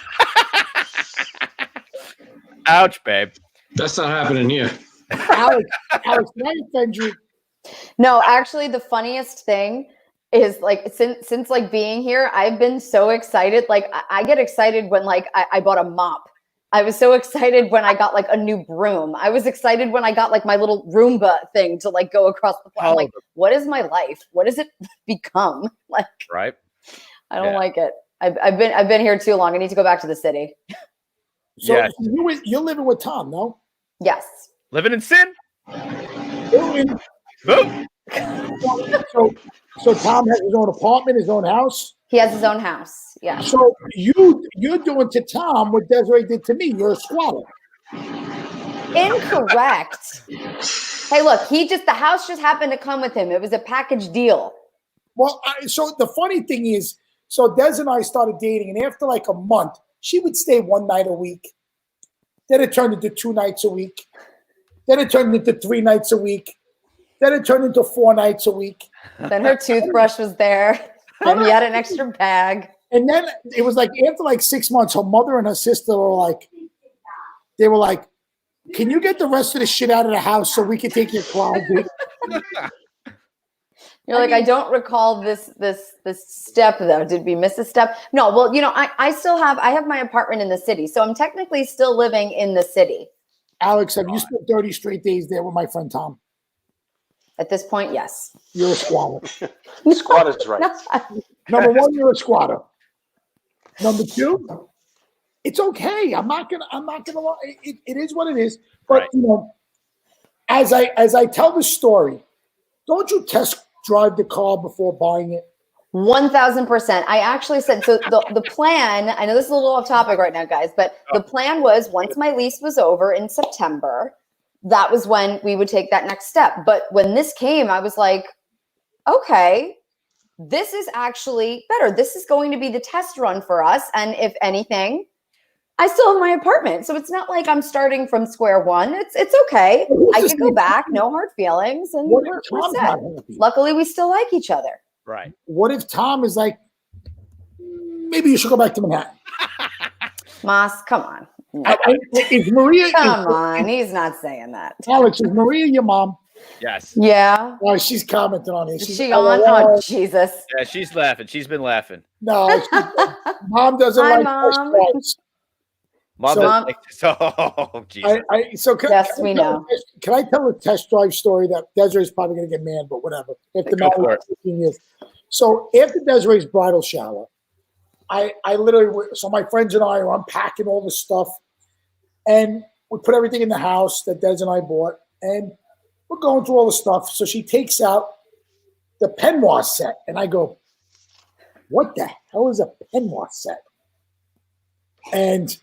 A: Ouch, babe.
D: That's not happening here.
B: Alex, can I offend you?
E: No, actually, the funniest thing is like since like being here, I've been so excited. Like I get excited when like I bought a mop. I was so excited when I got like a new broom. I was excited when I got like my little Roomba thing to like go across the floor. I'm like, what is my life? What does it become? Like,
A: right?
E: I don't like it. I've been here too long. I need to go back to the city.
B: So
A: Yeah.
B: you're living with Tom, no?
E: Yes.
A: Living in sin.
B: Boom.
A: Boom.
B: So Tom has his own apartment, his own house.
E: He has his own house. Yeah.
B: So you're doing to Tom what Desiree did to me. You're a squatter.
E: Incorrect. Hey, look, the house just happened to come with him. It was a package deal.
B: Well, so the funny thing is, so Des and I started dating, and after like a month, she would stay one night a week. Then it turned into 2 nights a week. Then it turned into 3 nights a week. Then it turned into 4 nights a week.
E: Then her toothbrush was there. Then he had an extra bag.
B: And then it was like after like 6 months, her mother and her sister were like, can you get the rest of the shit out of the house so we can take your closet?
E: You're like, I don't recall this step though. Did we miss a step? No. Well, you know, I have my apartment in the city, so I'm technically still living in the city.
B: Alex, have you spent 30 straight days there with my friend Tom?
E: At this point, yes.
B: You're a squatter.
C: Squatter's right.
B: Number one, you're a squatter. Number two, it's okay. I'm not gonna lie. It is what it is. But
A: Right.
B: you know, as I tell the story, don't you test drive the car before buying it?
E: 1000%. I actually said, so the plan, I know this is a little off topic right now, guys, but the plan was once my lease was over in September, that was when we would take that next step. But when this came, I was like, okay, this is actually better. This is going to be the test run for us. And if anything, I still have my apartment. So it's not like I'm starting from square one. It's okay. I can go back, no hard feelings, and
B: What
E: we're
B: if Tom's
E: set.
B: not happy?
E: Luckily, we still like each other.
A: Right.
B: What if Tom is like, maybe you should go back to Manhattan?
E: Moss, come on. No.
B: Is Maria?
E: Come on. He's not saying that.
B: Alex, is Maria your mom?
A: Yes.
E: Yeah.
B: Oh, she's commenting on it.
E: Is she on? Oh, Jesus.
A: Yeah, she's laughing. She's been laughing.
B: No, mom doesn't
E: Hi,
B: like
E: Mom.
B: test drives.
A: Mom
B: So-
A: doesn't like this. Oh, Jesus.
B: So
E: Yes, we know.
B: Can I tell a test drive story that Desiree's probably going to get mad, but whatever. After
A: Go for
B: marriage
A: it.
B: 15 years. So after Desiree's bridal shower, I literally, so my friends and I are unpacking all the stuff, and we put everything in the house that Des and I bought, and we're going through all the stuff. So she takes out the peignoir set, and I go, what the hell is a peignoir set? And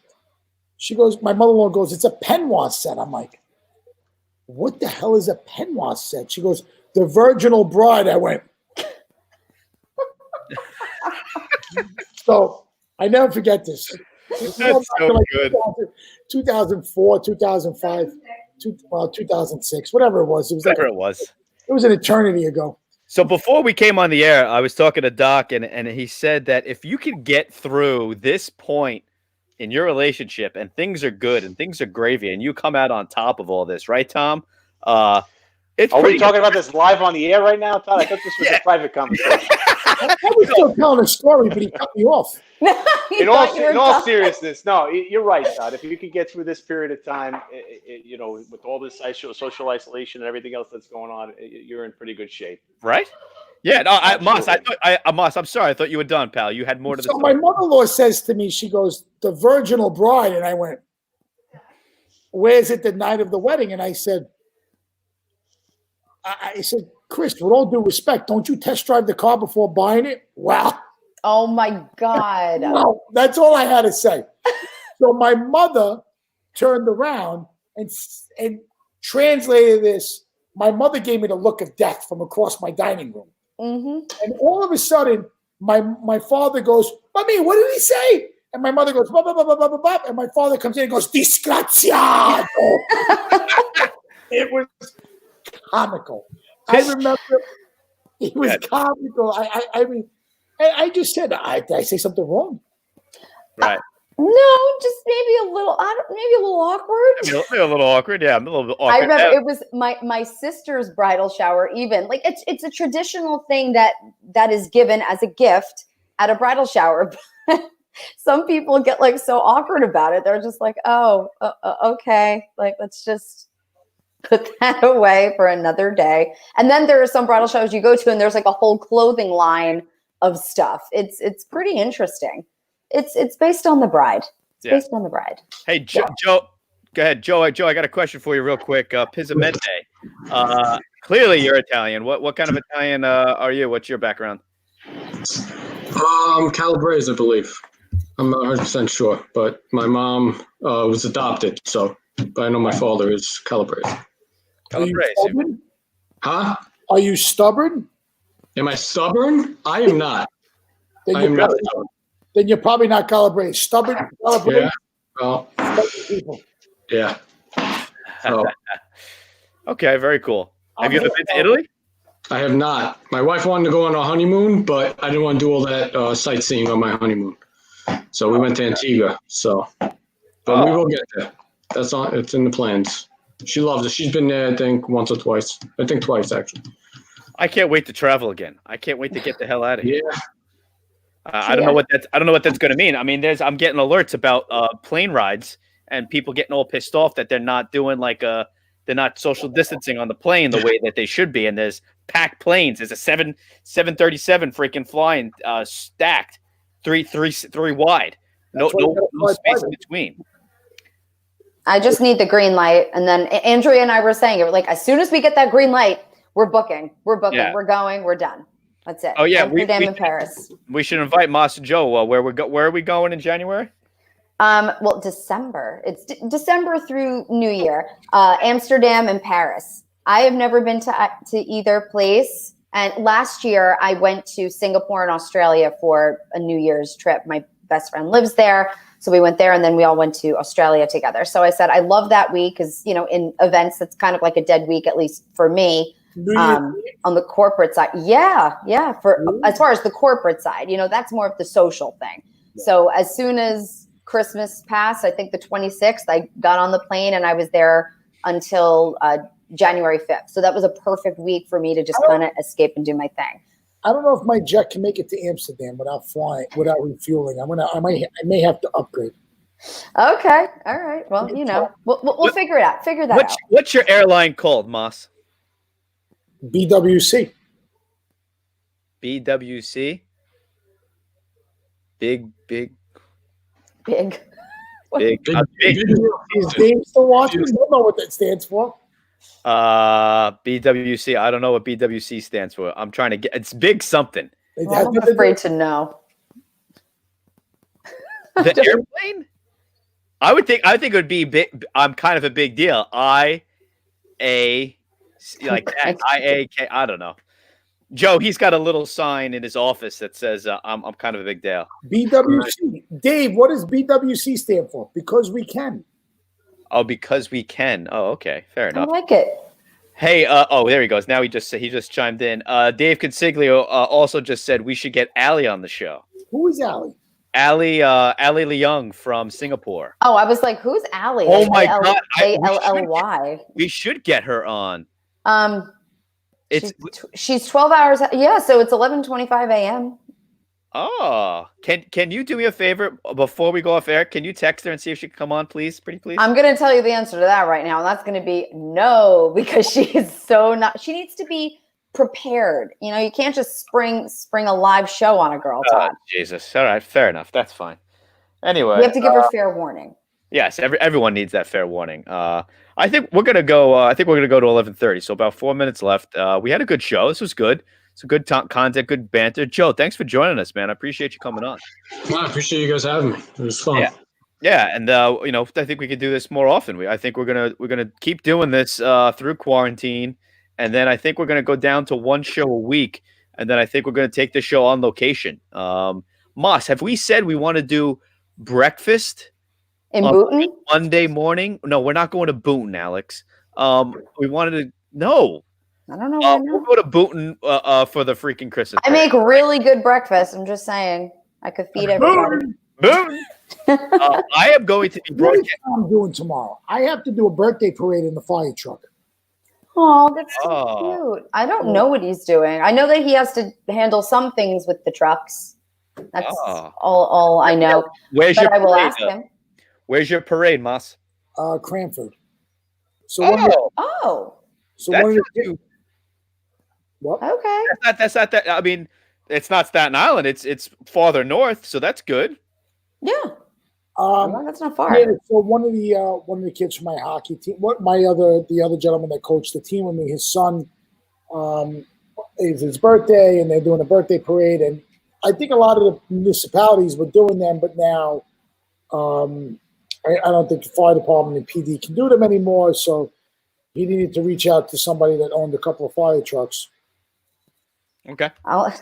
B: she goes, my mother-in-law goes, it's a peignoir set. I'm like, what the hell is a peignoir set? She goes, the virginal bride. I went. So I never forget this.
A: That's so good.
B: 2004, 2005, 2006, whatever it was.
A: Whatever it was.
B: It was an eternity ago.
A: So before we came on the air, I was talking to Doc, and he said that if you can get through this point in your relationship and things are good and things are gravy and you come out on top of all this, right, Tom? It's
C: Are we
A: pretty
C: talking about this live on the air right now, Todd? I thought this was a private conversation.
B: I was still telling a story, but he cut me off.
C: In all seriousness, no, you're right, Todd. If you could get through this period of time, you know, with all this social isolation and everything else that's going on, you're in pretty good shape.
A: right. Yeah, no, Moss, I'm sorry. I thought you were done, pal. You had more to the
B: So
A: story.
B: my mother-in-law says to me, she goes, the virginal bride. And I went, where's it the night of the wedding? And I said, Chris, with all due respect, don't you test drive the car before buying it? Wow.
E: Oh, my God.
B: Well, that's all I had to say. So my mother turned around and translated this. My mother gave me the look of death from across my dining room.
E: Mm-hmm.
B: And all of a sudden, my father goes, Mommy, what did he say? And my mother goes, blah, blah, blah, blah, blah, blah, blah. And my father comes in and goes, disgraziato. It was comical. I remember it was comical. I mean, I just said, did I say something wrong?
A: Right.
E: No, just maybe a little awkward.
A: Maybe a little awkward. Yeah, I'm a little bit awkward.
E: I remember it was my sister's bridal shower. Even like it's a traditional thing that is given as a gift at a bridal shower. Some people get like so awkward about it. They're just like, oh, okay, like let's just put that away for another day. And then there are some bridal showers you go to, and there's like a whole clothing line of stuff. It's pretty interesting. It's based on the bride. It's based on the bride.
A: Hey, Joe, go ahead. Joe, I got a question for you real quick. Pizzimenti. Clearly you're Italian. What kind of Italian are you? What's your background?
D: Calabrese, I believe. I'm not 100% sure, but my mom was adopted, but I know my father is Calabrese.
A: Calabrese.
D: Huh?
B: Are you stubborn?
D: Am I stubborn? I am not. I am not stubborn.
B: Then you're probably not Calabrese. Stubborn Calabrese.
D: Yeah. Well,
B: people.
D: Yeah. So,
A: okay, very cool. Have you ever been to Italy?
D: I have not. My wife wanted to go on a honeymoon, but I didn't want to do all that sightseeing on my honeymoon. So we went to Antigua. But we will get there. That's on. It's in the plans. She loves it. She's been there, I think, once or twice. I think twice, actually.
A: I can't wait to travel again. I can't wait to get the hell out of here.
D: Yeah.
A: I don't know what that's going to mean. I mean, I'm getting alerts about plane rides and people getting all pissed off that they're not doing they're not social distancing on the plane the way that they should be. And there's packed planes. There's a 737 freaking flying stacked, three wide. No space in between.
E: I just need the green light, and then Andrea and I were saying it. Like as soon as we get that green light, we're booking.
A: Yeah.
E: We're going. We're done. That's it.
A: Oh yeah,
E: Amsterdam and Paris.
A: We should invite Mas and Joe. Where are we going in January?
E: Well, December. It's December through New Year. Amsterdam and Paris. I have never been to either place. And last year, I went to Singapore and Australia for a New Year's trip. My best friend lives there, so we went there, and then we all went to Australia together. So I said I love that week because in events that's kind of like a dead week, at least for me. On the corporate side. Yeah. As far as the corporate side, that's more of the social thing. Yeah. So as soon as Christmas passed, I think the 26th, I got on the plane and I was there until January 5th. So that was a perfect week for me to just kind of escape and do my thing.
B: I don't know if my jet can make it to Amsterdam without refueling. I may have to upgrade.
E: Okay. All right. Well, we'll figure it out. Figure that out.
A: What's your airline called, Mas?
B: BWC.
A: BWC? Big.
E: Big.
A: Big.
B: Is Dave still watching? I don't know what that stands for.
A: BWC. I don't know what BWC stands for. I'm trying to get. It's big something.
E: Well, I'm afraid to know.
A: The airplane? I think it would be big. I'm kind of a big deal. Like that. IAK. I don't know. Joe, he's got a little sign in his office that says I'm kind of a big deal.
B: BWC. Dave, what does BWC stand for? Because we can.
A: Oh, because we can. Oh, okay. Fair enough.
E: I like it.
A: Hey, there he goes. Now he just chimed in. Dave Consiglio also just said we should get Allie on the show.
B: Who is Allie?
A: Allie Leung from Singapore.
E: Oh, I was like, who's Allie?
A: Oh my God.
E: ALLY.
A: We should get her on.
E: She's 12 hours. Yeah, so it's 11:25 a.m.
A: Oh, can you do me a favor before we go off air? Can you text her and see if she can come on, please? Pretty please.
E: I'm going to tell you the answer to that right now. And that's going to be no, because she is she needs to be prepared. You can't just spring a live show on a girl. Todd.
A: Jesus. All right. Fair enough. That's fine. Anyway.
E: You have to give her fair warning.
A: Yes. Everyone needs that fair warning. I think we're going to go to 11:30. So about 4 minutes left. We had a good show. This was good. Some good content, good banter. Joe, thanks for joining us, man. I appreciate you coming on.
D: Well, I appreciate you guys having me. It was fun.
A: Yeah, and I think we could do this more often. I think we're gonna keep doing this through quarantine, and then I think we're gonna go down to one show a week, and then I think we're gonna take the show on location. Moss, have we said we want to do breakfast
E: in Boonton
A: Monday morning? No, we're not going to Boonton, Alex. We wanted to know.
E: I don't know. Why not.
A: We'll go to Booton for the freaking Christmas.
E: I make really good breakfast. I'm just saying. I could feed everybody.
A: Booton. I am going to be
B: What is
A: broadcasting.
B: Tom doing tomorrow? I have to do a birthday parade in the fire truck.
E: Oh, that's so
A: Oh.
E: cute. I don't know what he's doing. I know that he has to handle some things with the trucks. That's
A: Oh.
E: all I know.
A: Where's
E: But
A: your
E: I will
A: parade?
E: ask him.
A: Where's your parade, Moss?
B: Cranford. So one of the,
E: Oh,
B: so
A: That's
B: one of the
A: not
B: kids,
A: too-
B: what?
E: okay.
A: that's not that. I mean, it's not Staten Island. It's farther north, so that's good.
E: Yeah. Well, that's not far.
B: Yeah, so one of the kids from my hockey team, the other gentleman that coached the team with me, his son, is his birthday, and they're doing a birthday parade, and I think a lot of the municipalities were doing them, but now I don't think the fire department and PD can do them anymore. So he needed to reach out to somebody that owned a couple of fire trucks.
A: Okay.
E: I'll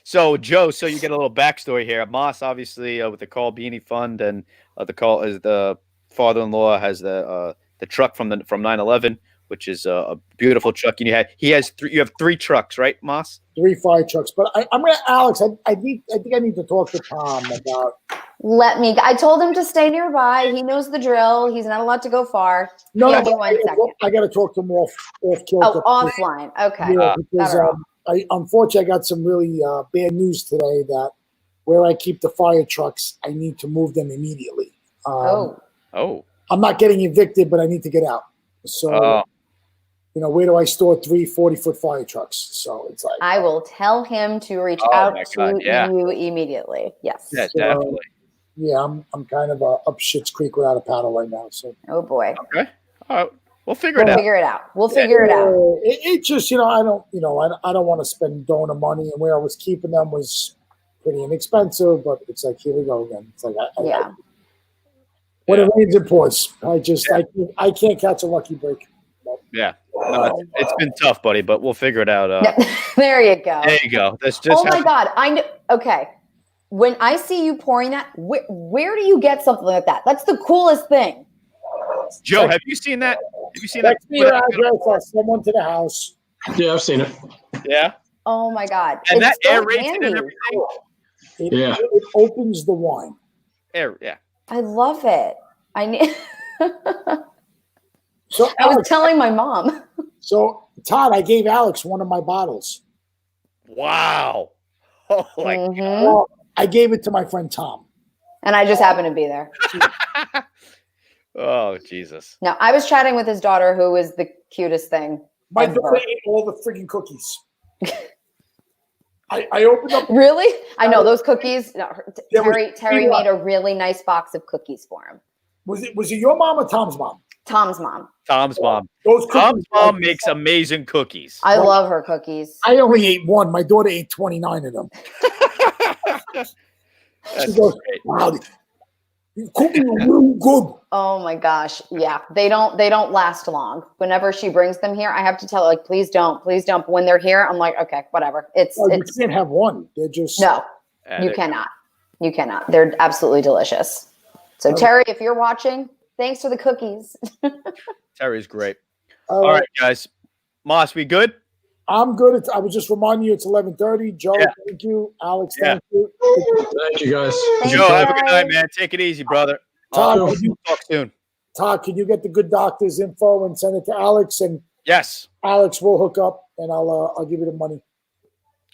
A: So Joe, so you get a little backstory here. Moss, obviously, with the Carl Beanie Fund, and the father-in-law has the truck from 9/11, which is a beautiful truck. And you have 3 trucks, right, Moss?
B: 3 fire trucks, but I'm gonna Alex. I think I need to talk to Tom about.
E: I told him to stay nearby. He knows the drill. He's not allowed to go far.
B: No,
E: Give me 1 second.
B: I got to talk to him off
E: Oh,
B: kilter.
E: offline. Okay.
B: Yeah, because
E: Better off.
B: unfortunately, I got some really bad news today that where I keep the fire trucks, I need to move them immediately.
E: Oh.
B: I'm not getting evicted, but I need to get out. So, where do I store 3 40-foot fire trucks? So it's like
E: I will tell him to reach
A: Oh
E: out
A: my
E: to
A: God, yeah.
E: you immediately. Yes.
A: Yeah, definitely.
B: yeah, I'm kind of up shit's creek without a paddle right now. So
E: Oh boy.
A: Okay. All right. We'll figure it
E: We'll
A: out.
E: figure it out. We'll figure it out.
B: It just I don't want to spend donor money, and where I was keeping them was pretty inexpensive. But it's like, here we go again. It's like
E: Yeah.
B: when it rains, it pours. I can't catch a lucky break.
A: Yeah. No, it's been tough, buddy, but we'll figure it out.
E: There you go.
A: There you go. That's just
E: Oh my God. I know. Okay. When I see you pouring that, where do you get something like that? That's the coolest thing.
A: Joe, have you seen that? Have you seen that?
B: Text me your address. I'll send one to the house.
D: Yeah, I've seen it.
A: Yeah.
E: Oh my God.
A: And
E: It's
A: that
E: so
A: aerates it and
E: handy.
A: everything.
B: It opens the wine.
A: Yeah.
E: I love it. I need.
B: So
E: I was
B: Alex,
E: telling my mom.
B: Todd, I gave Alex one of my bottles.
A: Wow. Oh my
E: Mhm.
B: Well, I gave it to my friend Tom.
E: And I just happened to be there.
A: Oh, Jesus.
E: No, I was chatting with his daughter, who was the cutest thing.
B: My
E: ever.
B: daughter ate all the freaking cookies. I opened up.
E: Really? I know those cookies. No,
B: There was
E: Terry
B: three
E: made a really nice box of cookies for him.
B: Was it your mom or Tom's mom?
E: Tom's mom.
A: Tom's mom.
B: Those cookies.
A: Tom's mom makes amazing cookies.
E: I love her cookies.
B: I only ate one. My daughter ate 29 of them.
A: That's
B: She goes,
A: great.
B: "Wow, the cookies are really good."
E: Oh my gosh. Yeah. They don't last long. Whenever she brings them here, I have to tell her, like, please don't. But when they're here, I'm like, okay, whatever.
B: You can't have one. They're just
E: No,
A: And
E: you
A: it-
E: cannot. You cannot. They're absolutely delicious. So Terry, if you're watching, thanks for the cookies.
A: Terry's great.
B: All
A: All
B: right.
A: right, guys. Moss, we good?
B: I'm good. I was just reminding you it's 11:30. Joe,
A: Yeah.
B: thank you. Alex,
A: Yeah.
B: thank you.
D: Thank you, guys.
E: Thank
A: Joe,
E: you,
A: have a good night,
E: guys.
A: man. Take it easy, brother.
B: Todd,
A: We'll
B: can you,
A: talk soon.
B: Todd, can you get the good doctor's info and send it to Alex? And
A: Yes.
B: Alex will hook up, and I'll give you the money.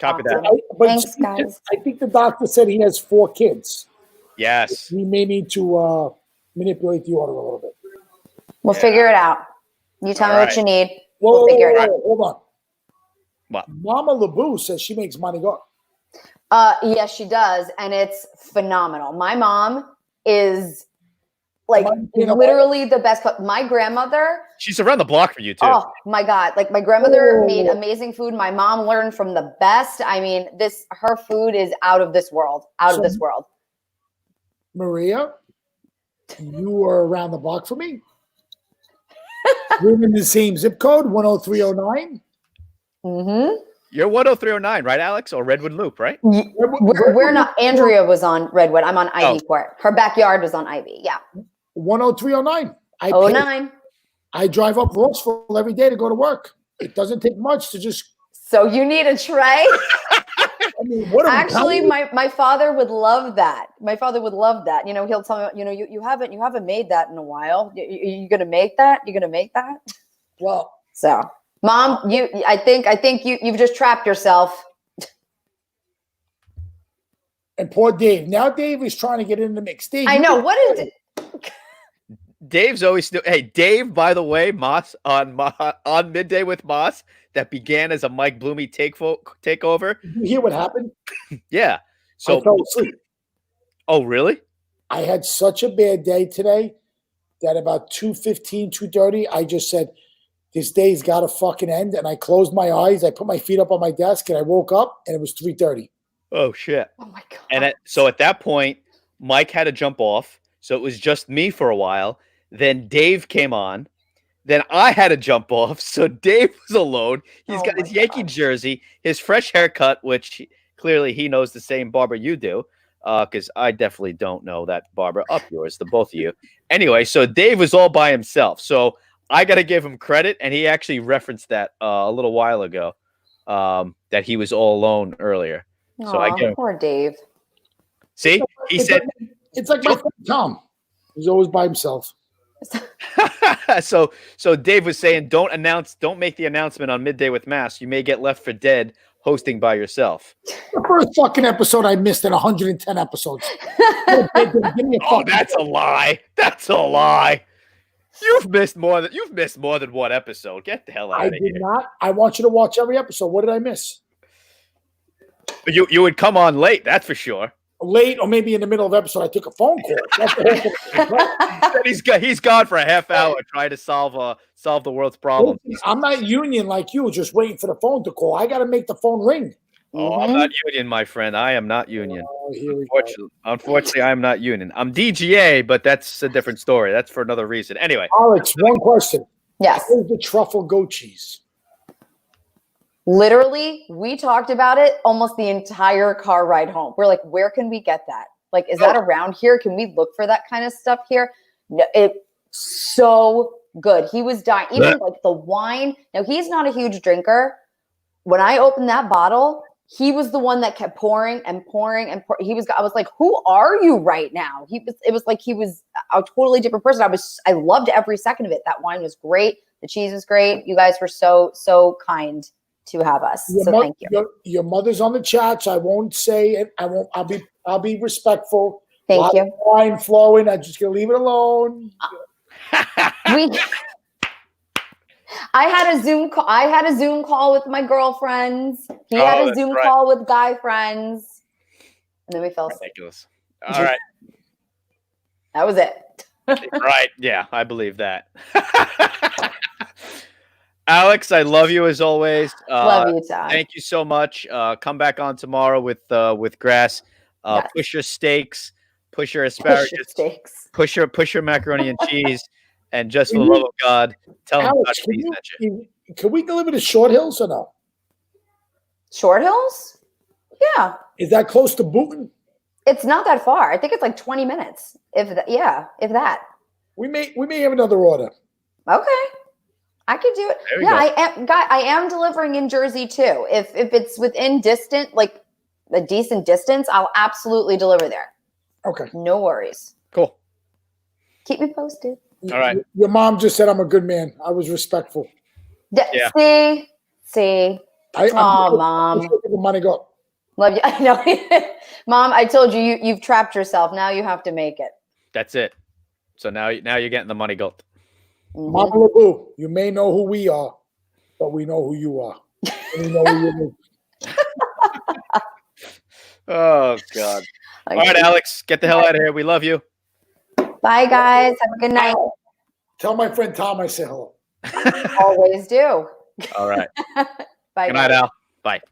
A: Copy
E: Awesome.
A: that.
B: But
E: Thanks, guys.
B: I think the doctor said he has 4 kids.
A: Yes.
B: We may need to manipulate the order a little bit.
E: We'll figure it out. You tell me
A: All
E: what
A: right.
E: you need.
B: Whoa,
E: We'll figure it out.
B: hold on.
A: What?
B: Mama LoBue says she makes money go.
E: Yes, she does, and it's phenomenal. My mom is like literally the best cook. My grandmother,
A: She's around the block for you, too.
E: oh my God, like my grandmother
B: Oh.
E: made amazing food. My mom learned from the best. I mean, her food is out of this world, of this world.
B: Maria, you were around the block for me. We're in the same zip code, 10309.
E: Mm-hmm.
A: You're 10309, right, Alex? Or Redwood Loop, right?
E: We're not. Andrea was on Redwood. I'm on Ivy
A: Oh.
E: Court. Her backyard was on Ivy. Yeah.
B: 10309.
E: Oh, 09.
B: I drive up Rossville every day to go to work. It doesn't take much to just.
E: So you need a tray?
B: I mean, what
E: Actually, my father would love that. My father would love that. You know, he'll tell me, you haven't made that in a while. You gonna make that? You gonna make that?
B: Well,
E: so Mom, I think you've just trapped yourself.
B: And poor Dave. Now Dave is trying to get in the mix. Dave,
E: I know. What is it?
A: Dave's always still. Hey, Dave, by the way, Moss on Midday with Moss that began as a Mike Bloomy takeover.
B: Did you hear what happened?
A: Yeah. So
B: I fell asleep.
A: Oh, really?
B: I had such a bad day today that about 2:15, 2:30, I just said, this day's got to fucking end. And I closed my eyes. I put my feet up on my desk and I woke up and it was 3:30.
A: Oh, shit.
E: Oh, my God.
A: And so at that point, Mike had to jump off. So it was just me for a while. Then Dave came on. Then I had to jump off. So Dave was alone. He's got his Yankee jersey, his fresh haircut, which clearly he knows the same barber you do. Because I definitely don't know that barber up yours, the both of you. Anyway, so Dave was all by himself. So I got to give him credit. And he actually referenced that a little while ago, that he was all alone earlier. So I get him.
E: Poor Dave.
A: See, he said
B: it's like my friend Tom. He's always by himself.
A: So Dave was saying, don't make the announcement on Midday with Mass. You may get left for dead hosting by yourself.
B: The first fucking episode I missed in 110 episodes.
A: Oh, that's a lie. That's a lie. You've missed more than one episode. Get the hell out of here.
B: I did not. I want you to watch every episode. What did I miss?
A: You would come on late, that's for sure.
B: Late, or maybe in the middle of the episode, I took a phone call. That's the whole
A: he's gone for a half hour trying to solve the world's problems.
B: I'm not union like you, just waiting for the phone to call. I got to make the phone ring.
A: Oh, I'm not union, my friend. I am not union. Unfortunately, I am not union. I'm DGA, but that's a different story. That's for another reason. Anyway.
B: Alex, one question.
E: Yes.
B: Where's the truffle goat cheese?
E: Literally, we talked about it almost the entire car ride home. We're like, where can we get that? Like, is that around here? Can we look for that kind of stuff here? No, it's so good. He was dying. Even like the wine. Now, he's not a huge drinker. When I opened that bottle, he was the one that kept pouring and pouring and pouring. I was like, who are you right now? It was like he was a totally different person. I loved every second of it. That wine was great. The cheese was great. You guys were so kind to have us. Thank you.
B: Your mother's on the chat, so I won't say it. I'll be respectful.
E: Thank you.
B: Wine flowing. I'm just gonna leave it alone.
E: I had a Zoom call with my girlfriends. He had a Zoom call with guy friends. And then we fell asleep.
A: Ridiculous. All right.
E: That was it.
A: Right. Yeah, I believe that. Alex, I love you as always.
E: Love you, Todd.
A: Thank you so much. Come back on tomorrow with Grass.
E: Yes.
A: Push your steaks, push your asparagus, push your macaroni and cheese, and just for the love of God, tell them
B: Alex, can we deliver to Short Hills or no?
E: Short Hills? Yeah.
B: Is that close to Booton?
E: It's not that far. I think it's like 20 minutes. If that. We
B: may have another order.
E: Okay. I could do it. I am delivering in Jersey too. If it's within like a decent distance, I'll absolutely deliver there.
B: Okay.
E: No worries.
A: Cool.
E: Keep me posted.
A: All right.
B: Your mom just said I'm a good man. I was respectful.
E: Yeah. See. Mom.
B: The money go.
E: Love you. I know. Mom, I told you you've trapped yourself. Now you have to make it.
A: That's it. So now you're getting the money goat.
E: Mm-hmm.
B: Mama LoBue, you may know who we are, but we know who you are. And we know who you are.
A: Oh, God. All right, Alex, get the hell out of here. We love you.
E: Bye, guys. Have a good night.
B: Tell my friend Tom I say hello.
E: Always do.
A: All right.
E: Bye.
A: Good night, Al. Bye.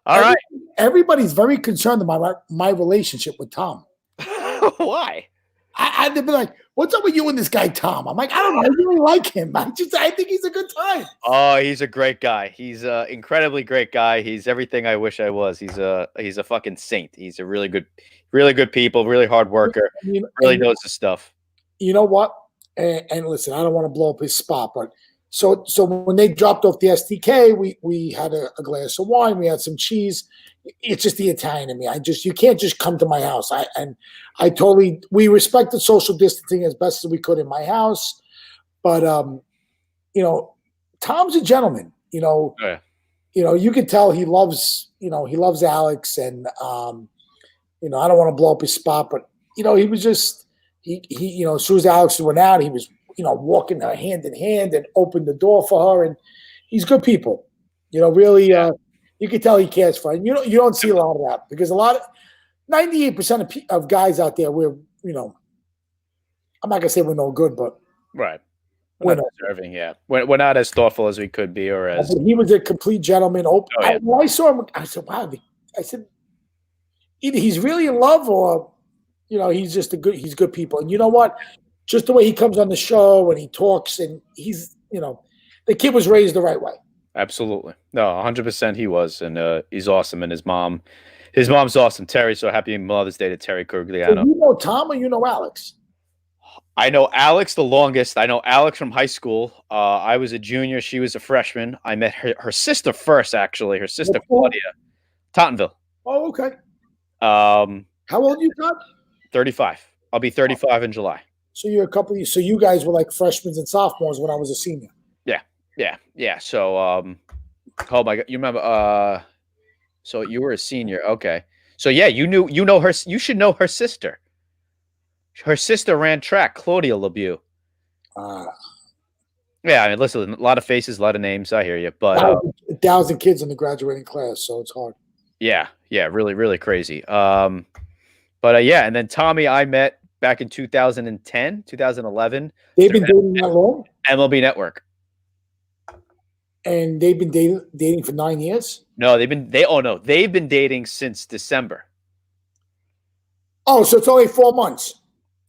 A: All right.
B: Everybody's very concerned about my relationship with Tom.
A: Why?
B: I'd be like, what's up with you and this guy, Tom? I'm like, I don't know. I really like him. I think he's a good time.
A: Oh, he's a great guy. He's an incredibly great guy. He's everything I wish I was. He's a fucking saint. He's a really good people, really hard worker, really knows his stuff.
B: You know what? And listen, I don't want to blow up his spot, but so when they dropped off the STK, we had a glass of wine, we had some cheese. It's just the Italian in me. You can't just come to my house. We respected social distancing as best as we could in my house, but Tom's a gentleman.
A: Oh, yeah.
B: You could tell he loves Alex, and I don't want to blow up his spot, but he was just he as soon as Alex went out, he was walking her hand in hand and opened the door for her, and he's good people. Really, you can tell he cares for her. And you don't see a lot of that because 98% of guys out there, I'm not gonna say we're no good, but
A: right. We're not deserving, yeah. We're not as thoughtful as we could be, or as
B: he was a complete gentleman. When I saw him, I said, "Wow!" I said, either he's really in love, or he's just he's good people. And you know what? Just the way he comes on the show and he talks, and he's the kid was raised the right way.
A: Absolutely, no, 100% he was, and he's awesome. And his mom's awesome. Terry, so happy Mother's Day to Terry Corgliano.
B: So you know Tom, or you know Alex?
A: I know Alex the longest. I know Alex from high school. I was a junior. She was a freshman. I met her sister first, actually. Her sister, Claudia. Tottenville.
B: Oh, okay.
A: How
B: old are you, Todd?
A: 35. I'll be 35 in July.
B: So you're so you guys were like freshmen and sophomores when I was a senior.
A: Yeah. So, oh my God, you remember? So you were a senior. Okay. So yeah, you know her. You should know her sister. Her sister ran track, Claudia LoBue. Yeah, I mean, listen, a lot of faces, a lot of names. I hear you, but
B: 1,000 kids in the graduating class, so it's hard.
A: Yeah, really, really crazy. But yeah, and then Tommy, I met back in 2010, 2011.
B: They've been dating that long?
A: MLB Network.
B: And they've been dating for 9 years?
A: No, they've been dating since December.
B: Oh, so it's only 4 months.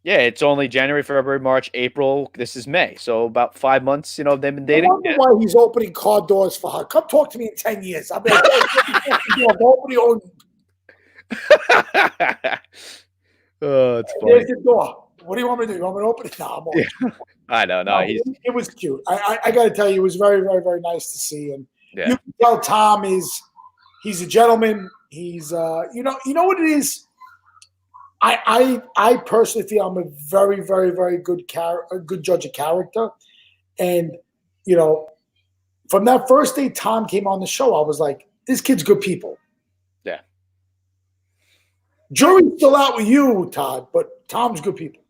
A: Yeah, it's only January, February, March, April. This is May. So about 5 months, they've been dating.
B: I wonder why he's opening car doors for her. Come talk to me in 10 years. I'll be like, nobody owns.
A: Oh, it's funny.
B: There's the door. What do you want me to do? You want me to open it? No,
A: yeah. I know. No,
B: it was cute. I got to tell you, it was very, very, very nice to see. And
A: yeah.
B: You can tell Tom he's a gentleman. He's you know what it is. I personally feel I'm a very, very, very good judge of character. And, from that first day Tom came on the show, I was like, this kid's good people.
A: Yeah.
B: Jury's still out with you, Todd, but Tom's good people.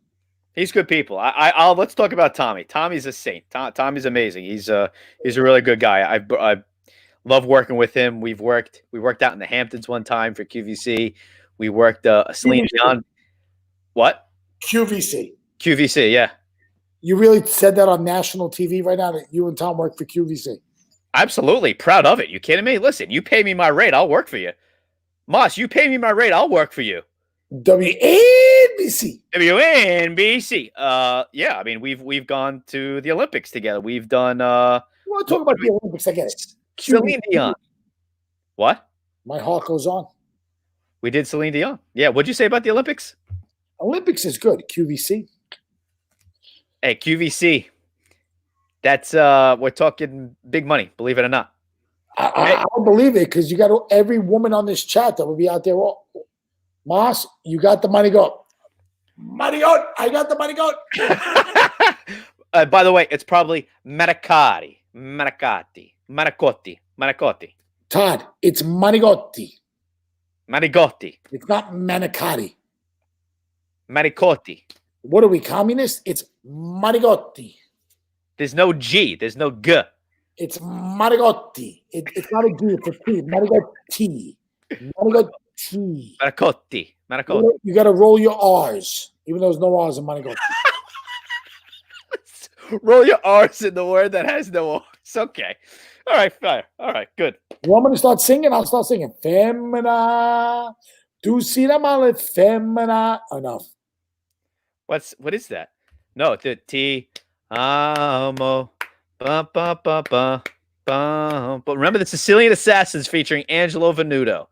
A: He's good people. I'll let's talk about Tommy. Tommy's a saint. Tommy's amazing. He's a really good guy. I love working with him. We worked out in the Hamptons one time for QVC. We worked Celine Dion. What?
B: QVC.
A: QVC, yeah.
B: You really said that on national TV right now that you and Tom work for QVC.
A: Absolutely. Proud of it. You kidding me? Listen, you pay me my rate, I'll work for you. Moss, you pay me my rate, I'll work for you.
B: WNBC.
A: WNBC. Yeah, I mean, we've gone to the Olympics together. We've done
B: You want to talk about the Olympics, I get it.
A: Celine Dion. What?
B: My heart goes on.
A: We did Celine Dion. Yeah, what'd you say about the Olympics?
B: Olympics is good. QVC.
A: Hey, QVC. That's we're talking big money, believe it or not.
B: I don't believe it because you got every woman on this chat that will be out there. Moss, you got the money go. Money go. I got the money go.
A: By the way, it's probably Manicotti.
B: Todd, it's Manigotti.
A: Manigotti.
B: It's not Manicotti.
A: Manicotti.
B: What are we, communists? It's Manigotti.
A: There's no G. There's no G.
B: It's Manigotti. It's not a G. It's a T. Manigotti. Manigotti.
A: Manicotti.
B: You got to roll your R's, even though there's no R's in Manigotti.
A: Roll your R's in the word that has no R's. Okay. All right, fair. All right, good.
B: You want me to start singing? I'll start singing. Femmina. Tu si la male femmina. Enough.
A: What is that? No, the T amo. Ba, ba, ba, ba, ba. But remember the Sicilian Assassins featuring Angelo Venuto.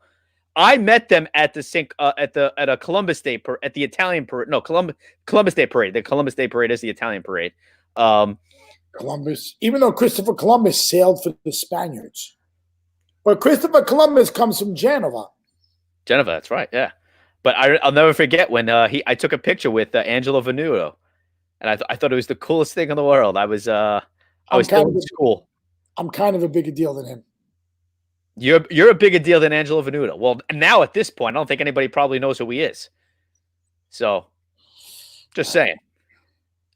A: I met them at the at a Columbus Day at the Italian parade. No, Columbus Day parade. The Columbus Day parade is the Italian parade.
B: Columbus, even though Christopher Columbus sailed for the Spaniards, but Christopher Columbus comes from Genova.
A: Genova, that's right. Yeah, but I'll never forget when I took a picture with Angelo Venuto, and I thought it was the coolest thing in the world. I was still in school.
B: I'm kind of a bigger deal than him.
A: You're a bigger deal than Angelo Venuto. Well, now at this point, I don't think anybody probably knows who he is. So, just saying.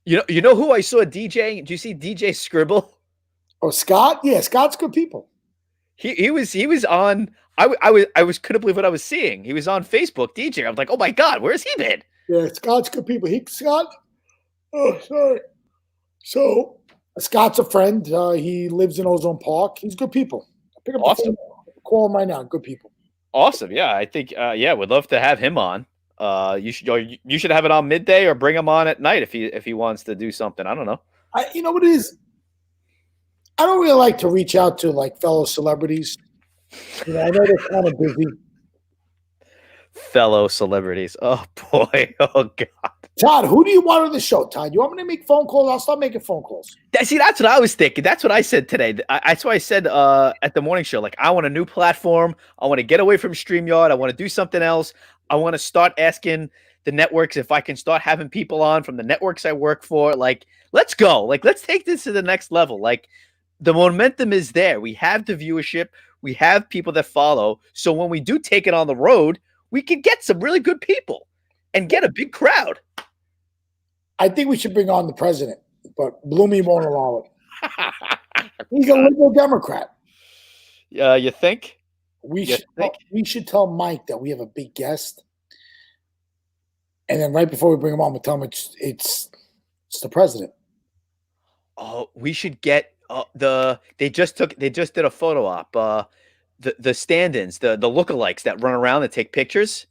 A: You know who I saw DJ? Did you see DJ Scribble?
B: Oh, Scott? Yeah, Scott's good people.
A: He was on. I couldn't believe what I was seeing. He was on Facebook DJ. I was like, oh my god, where's he been?
B: Yeah, Scott's good people. Scott. Oh, sorry. So Scott's a friend. He lives in Ozone Park. He's good people. Pick up
A: awesome.
B: The phone. Call him right now. Good people.
A: Awesome. Yeah, I think. Yeah, we'd love to have him on. You should have it on midday or bring him on at night if he wants to do something. I don't know.
B: You know what it is? I don't really like to reach out to like fellow celebrities. You know, I know they're kind of busy.
A: Fellow celebrities. Oh boy. Oh god.
B: Todd, who do you want on the show? Todd, you want me to make phone calls? I'll start making phone calls.
A: See, that's what I was thinking. That's what I said today. That's what I said at the morning show. Like, I want a new platform. I want to get away from StreamYard. I want to do something else. I want to start asking the networks if I can start having people on from the networks I work for. Like, let's go. Like, let's take this to the next level. Like, the momentum is there. We have the viewership. We have people that follow. So when we do take it on the road, we can get some really good people and get a big crowd.
B: I think we should bring on the president, but Blumey won't allow it. He's a liberal Democrat.
A: You think?
B: We should tell Mike that we have a big guest, and then right before we bring him on, we tell him it's the president.
A: Oh, we should get they just did a photo op. The stand-ins, the lookalikes that run around that take pictures.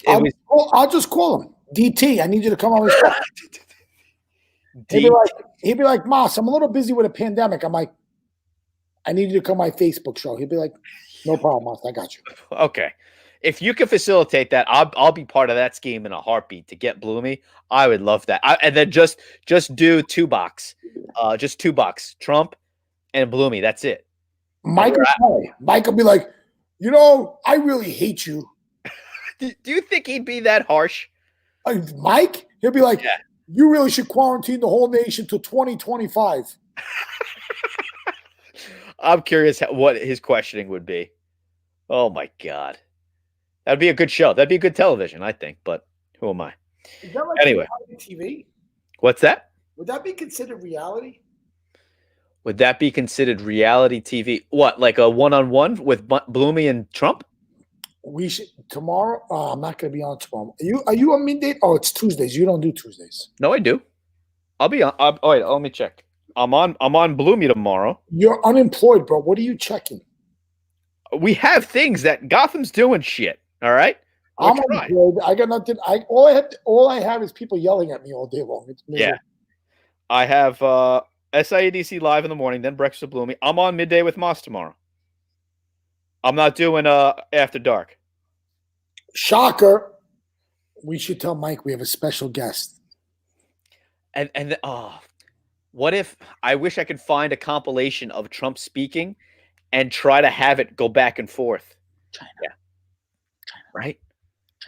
B: I'll just call him. DT, I need you to come on the show. He'd be like, Moss, I'm a little busy with a pandemic. I'm like, I need you to come on my Facebook show. He'd be like, no problem, Moss, I got you.
A: Okay. If you can facilitate that, I'll be part of that scheme in a heartbeat to get Blumey. I would love that. And then just do $2. Just $2. Trump and Blumey. That's it.
B: Mike will be like, I really hate you.
A: Do you think he'd be that harsh?
B: Mike? He'll be like, you really should quarantine the whole nation till 2025.
A: I'm curious what his questioning would be. Oh, my God. That'd be a good show. That'd be good television, I think. But who am I?
B: Is that like
A: anyway,
B: TV?
A: What's that?
B: Would that be considered reality?
A: Would that be considered reality TV? What, like a one-on-one with Blumey and Trump?
B: We should tomorrow. I'm not going to be on tomorrow. Are you on midday? Oh, it's Tuesdays. You don't do Tuesdays.
A: No, I do. I'll be on. Wait, let me check. I'm on Blumey tomorrow.
B: You're unemployed, bro. What are you checking?
A: We have things that Gotham's doing shit. All right.
B: I'm unemployed. I got nothing. All I have is people yelling at me all day long. It's miserable.
A: Yeah. I have SIADC live in the morning, then breakfast with Blumey. I'm on midday with Moss tomorrow. I'm not doing after dark.
B: Shocker. We should tell Mike we have a special guest.
A: And what if I wish I could find a compilation of Trump speaking and try to have it go back and forth.
B: China.
A: Right?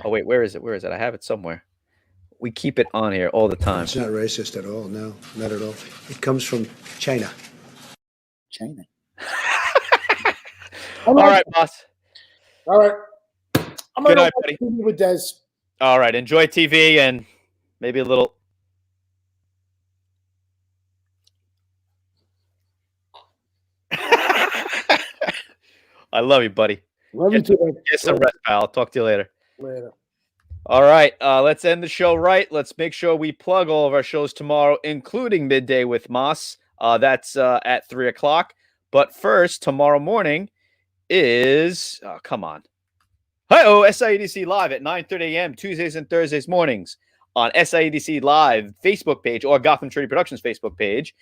A: Oh wait, where is it? Where is it? I have it somewhere. We keep it on here all the time.
F: It's not racist at all. No, not at all. It comes from China.
B: China.
A: All right, boss.
B: All right. I'm going
A: to
B: go with Des.
A: All right. Enjoy TV and maybe a little. I love you, buddy.
B: Love you too.
A: Get some rest, pal. I'll talk to you later.
B: Later.
A: All right. Let's end the show right. Let's make sure we plug all of our shows tomorrow, including Midday with Moss. That's at 3:00. But first, tomorrow morning is come on. Hi-oh, SIEDC Live at 9:30 a.m. Tuesdays and Thursdays mornings on SIEDC Live Facebook page or Gotham Trading Productions Facebook page.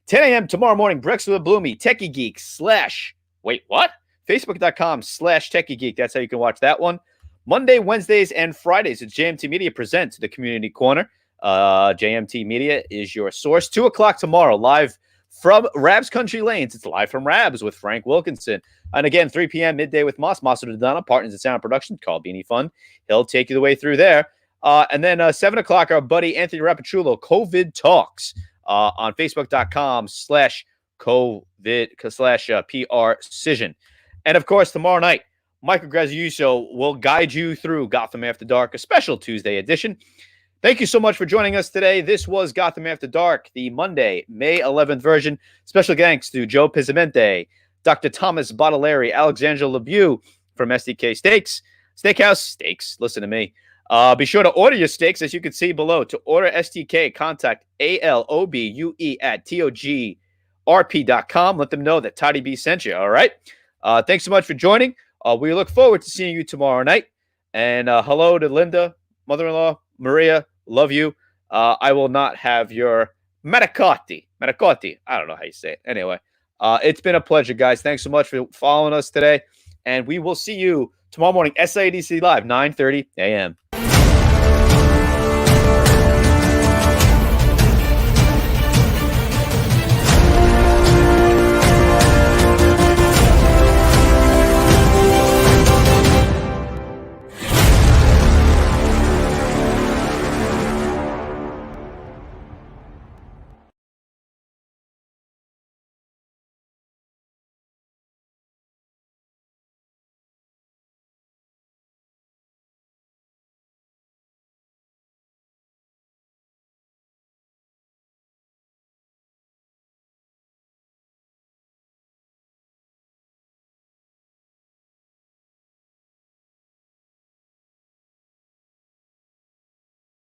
A: 10 a.m. tomorrow morning, Breakfast with Blumey, Techie Geeks / wait, what? Facebook.com/TechieGeek. That's how you can watch that one. Monday, Wednesdays, and Fridays, it's JMT Media presents the Community Corner. JMT Media is your source. 2 o'clock tomorrow, live from Rab's Country Lanes. It's live from Rab's with Frank Wilkinson. And again, 3 p.m. midday with Master Dodonna, partners in sound production, called Beanie Fun. He'll take you the way through there. And then 7 o'clock, our buddy Anthony Rappaciullo, COVID Talks, on Facebook.com/COVID/PR And of course, tomorrow night, Michael Graziuso will guide you through Gotham After Dark, a special Tuesday edition. Thank you so much for joining us today. This was Gotham After Dark, the Monday, May 11th version. Special thanks to Joe Pizzimenti, Dr. Thomas Bottolari, Alexandra LoBue from SDK Steakhouse Steaks. Listen to me. Be sure to order your steaks, as you can see below. To order STK, contact ALOBUE@TOGRP.com. Let them know that Toddy B sent you, all right? Thanks so much for joining. We look forward to seeing you tomorrow night. And hello to Linda, mother-in-law, Maria, love you. I will not have your manicotti. I don't know how you say it. Anyway, it's been a pleasure, guys. Thanks so much for following us today. And we will see you tomorrow morning, SADC Live, 9:30 a.m.